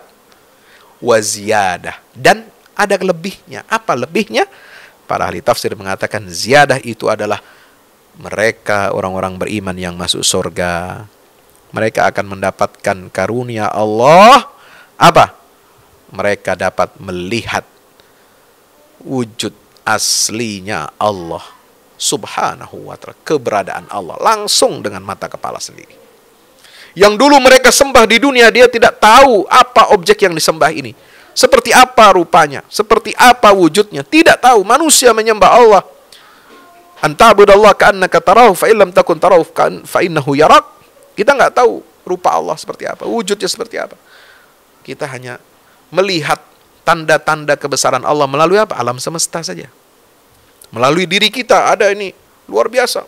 Wa ziyadah. Dan ada lebihnya. Apa lebihnya? Para ahli tafsir mengatakan ziyadah itu adalah mereka orang-orang beriman yang masuk surga. Mereka akan mendapatkan karunia Allah. Apa? Mereka dapat melihat wujud aslinya Allah Subhanahu wa ta'ala, keberadaan Allah langsung dengan mata kepala sendiri. Yang dulu mereka sembah di dunia, dia tidak tahu apa objek yang disembah ini, seperti apa rupanya, seperti apa wujudnya, tidak tahu. Manusia menyembah Allah. Anta'budallaha ka'annaka tarahu fa illam takun tarahu fa innahu yarak. Kita nggak tahu rupa Allah seperti apa, wujudnya seperti apa. Kita hanya melihat tanda-tanda kebesaran Allah melalui apa? Alam semesta saja. Melalui diri kita ada ini luar biasa.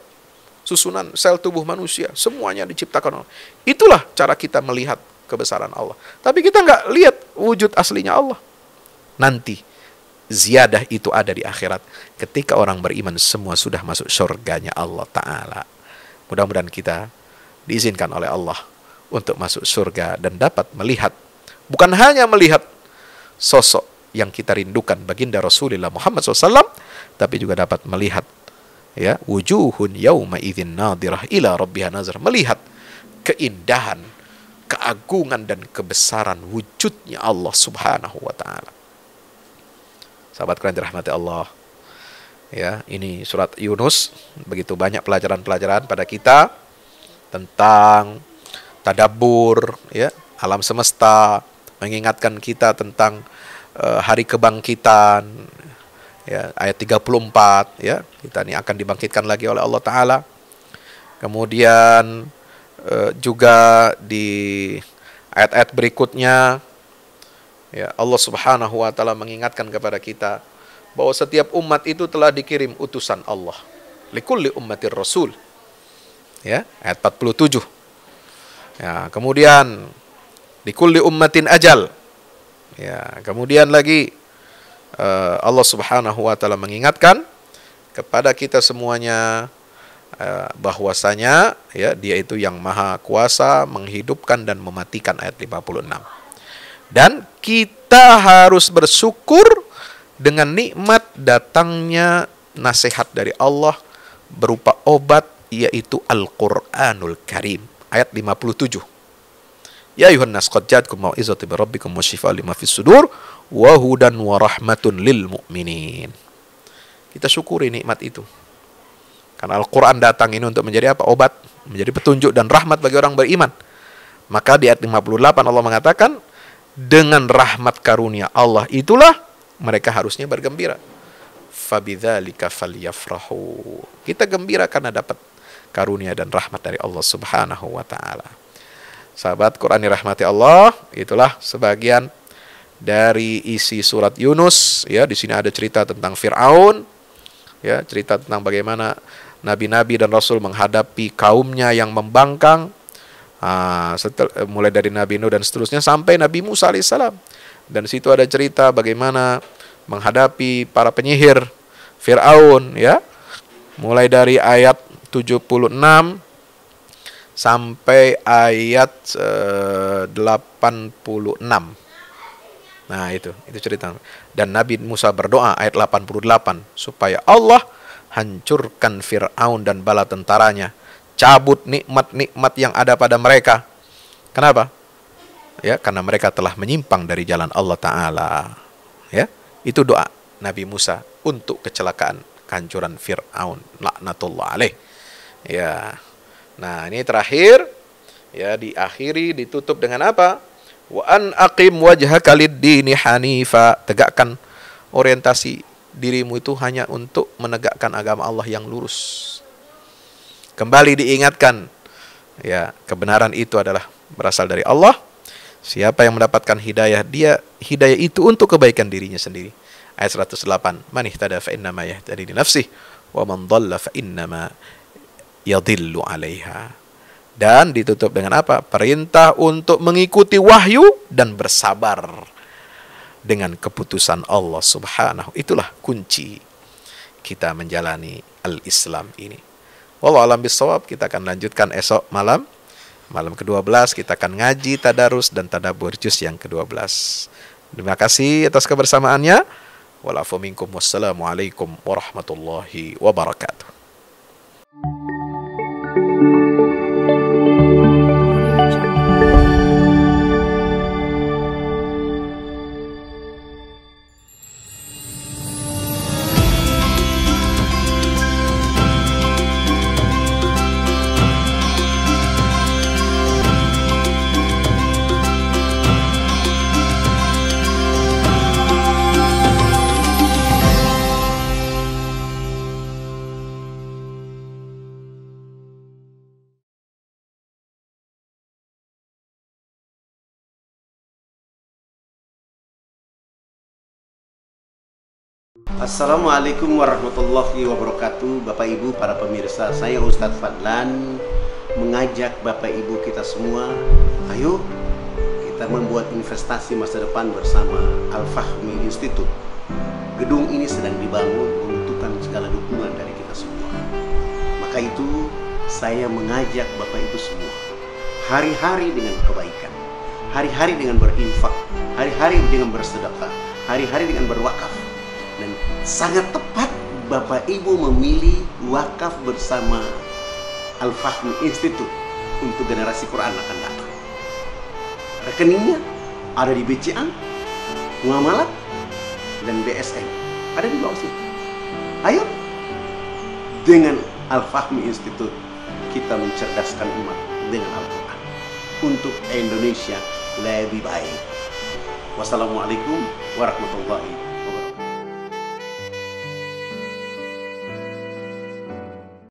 Susunan sel tubuh manusia, semuanya diciptakan Allah. Itulah cara kita melihat kebesaran Allah. Tapi kita nggak lihat wujud aslinya Allah. Nanti ziyadah itu ada di akhirat. Ketika orang beriman semua sudah masuk surganya Allah Ta'ala. Mudah-mudahan kita diizinkan oleh Allah untuk masuk surga dan dapat melihat, bukan hanya melihat sosok yang kita rindukan baginda Rasulullah Muhammad SAW, tapi juga dapat melihat, ya, wujuhun yauma idzin nadirah ila rabbiha nazar, melihat keindahan, keagungan dan kebesaran wujudnya Allah Subhanahu wa taala. Sahabat kalian dirahmati Allah. Ya, ini surat Yunus, begitu banyak pelajaran-pelajaran pada kita tentang tadabbur, ya, alam semesta, mengingatkan kita tentang hari kebangkitan, ya, ayat 34, ya, kita ini akan dibangkitkan lagi oleh Allah Ta'ala. Kemudian juga di ayat-ayat berikutnya, ya, Allah Subhanahu wa Ta'ala mengingatkan kepada kita bahwa setiap umat itu telah dikirim utusan Allah. Likulli ummatir rasul. Ya, ayat 47. Ya, kemudian likulli ummatin ajal. Ya, kemudian lagi Allah Subhanahu wa taala mengingatkan kepada kita semuanya bahwasanya, ya, Dia itu yang Maha Kuasa menghidupkan dan mematikan, ayat 56. Dan kita harus bersyukur dengan nikmat datangnya nasihat dari Allah berupa obat, yaitu Al-Qur'anul Karim, ayat 57. Ya ayuhan nas qad ja'atkum mau'izatun min rabbikum wa shifaa'un lima fis sudur wa hudan wa rahmatun lil mu'minin. Kita syukuri nikmat itu. Karena Al-Qur'an datang ini untuk menjadi apa? Obat, menjadi petunjuk dan rahmat bagi orang beriman. Maka di ayat 58 Allah mengatakan, dengan rahmat karunia Allah itulah mereka harusnya bergembira. Fabidzalika falyafrahu. Kita gembira karena dapat karunia dan rahmat dari Allah Subhanahu wa taala. Sahabat Quran dirahmati Allah, itulah sebagian dari isi surat Yunus, ya. Di sini ada cerita tentang Firaun, ya, cerita tentang bagaimana nabi-nabi dan rasul menghadapi kaumnya yang membangkang, Mulai dari Nabi Nuh dan seterusnya sampai Nabi Musa alaihissalam. Dan di situ ada cerita bagaimana menghadapi para penyihir Fir'aun, ya. Mulai dari ayat 76 sampai ayat 86. Nah, itu cerita. Dan Nabi Musa berdoa ayat 88 supaya Allah hancurkan Fir'aun dan bala tentaranya, cabut nikmat-nikmat yang ada pada mereka. Kenapa? Ya, karena mereka telah menyimpang dari jalan Allah Ta'ala. Ya, itu doa Nabi Musa untuk kecelakaan, kehancuran Fir'aun, laknatullah alaih. Ya. Nah, ini terakhir, ya, diakhiri, ditutup dengan apa? Wa an aqim wajhaka lid-dini hanifa. Tegakkan orientasi dirimu itu hanya untuk menegakkan agama Allah yang lurus. Kembali diingatkan, ya, kebenaran itu adalah berasal dari Allah. Siapa yang mendapatkan hidayah, dia hidayah itu untuk kebaikan dirinya sendiri. Ayat 108, man ihtada fa innama yahtadi li nafsihi wa man dhalla fa innama yadhillu 'alaiha. Dan ditutup dengan apa? Perintah untuk mengikuti wahyu dan bersabar dengan keputusan Allah Subhanahu. Itulah kunci kita menjalani al-Islam ini. Wallahu a'lam bishawab. Kita akan lanjutkan esok malam. Malam ke-12 kita akan ngaji tadarus dan tadabbur juz yang ke-12. Terima kasih atas kebersamaannya. Walafu minkum. Wassalamualaikum warahmatullahi wabarakatuh. Assalamualaikum warahmatullahi wabarakatuh. Bapak Ibu para pemirsa, saya Ustadz Fadlan mengajak Bapak Ibu kita semua, ayo kita membuat investasi masa depan bersama Al-Fahmi Institute. Gedung ini sedang dibangun, membutuhkan segala dukungan dari kita semua. Maka itu saya mengajak Bapak Ibu semua, hari-hari dengan kebaikan, hari-hari dengan berinfak, hari-hari dengan bersedekah, hari-hari dengan berwakaf. Dan sangat tepat Bapak Ibu memilih wakaf bersama Al-Fahmi Institute untuk generasi Quran akan datang. Rekeningnya ada di BCA, Muamalat, dan BSM. Ada di bawah sini. Ayo, dengan Al-Fahmi Institute kita mencerdaskan umat dengan Al-Quran untuk Indonesia lebih baik. Wassalamualaikum warahmatullahi wabarakatuh.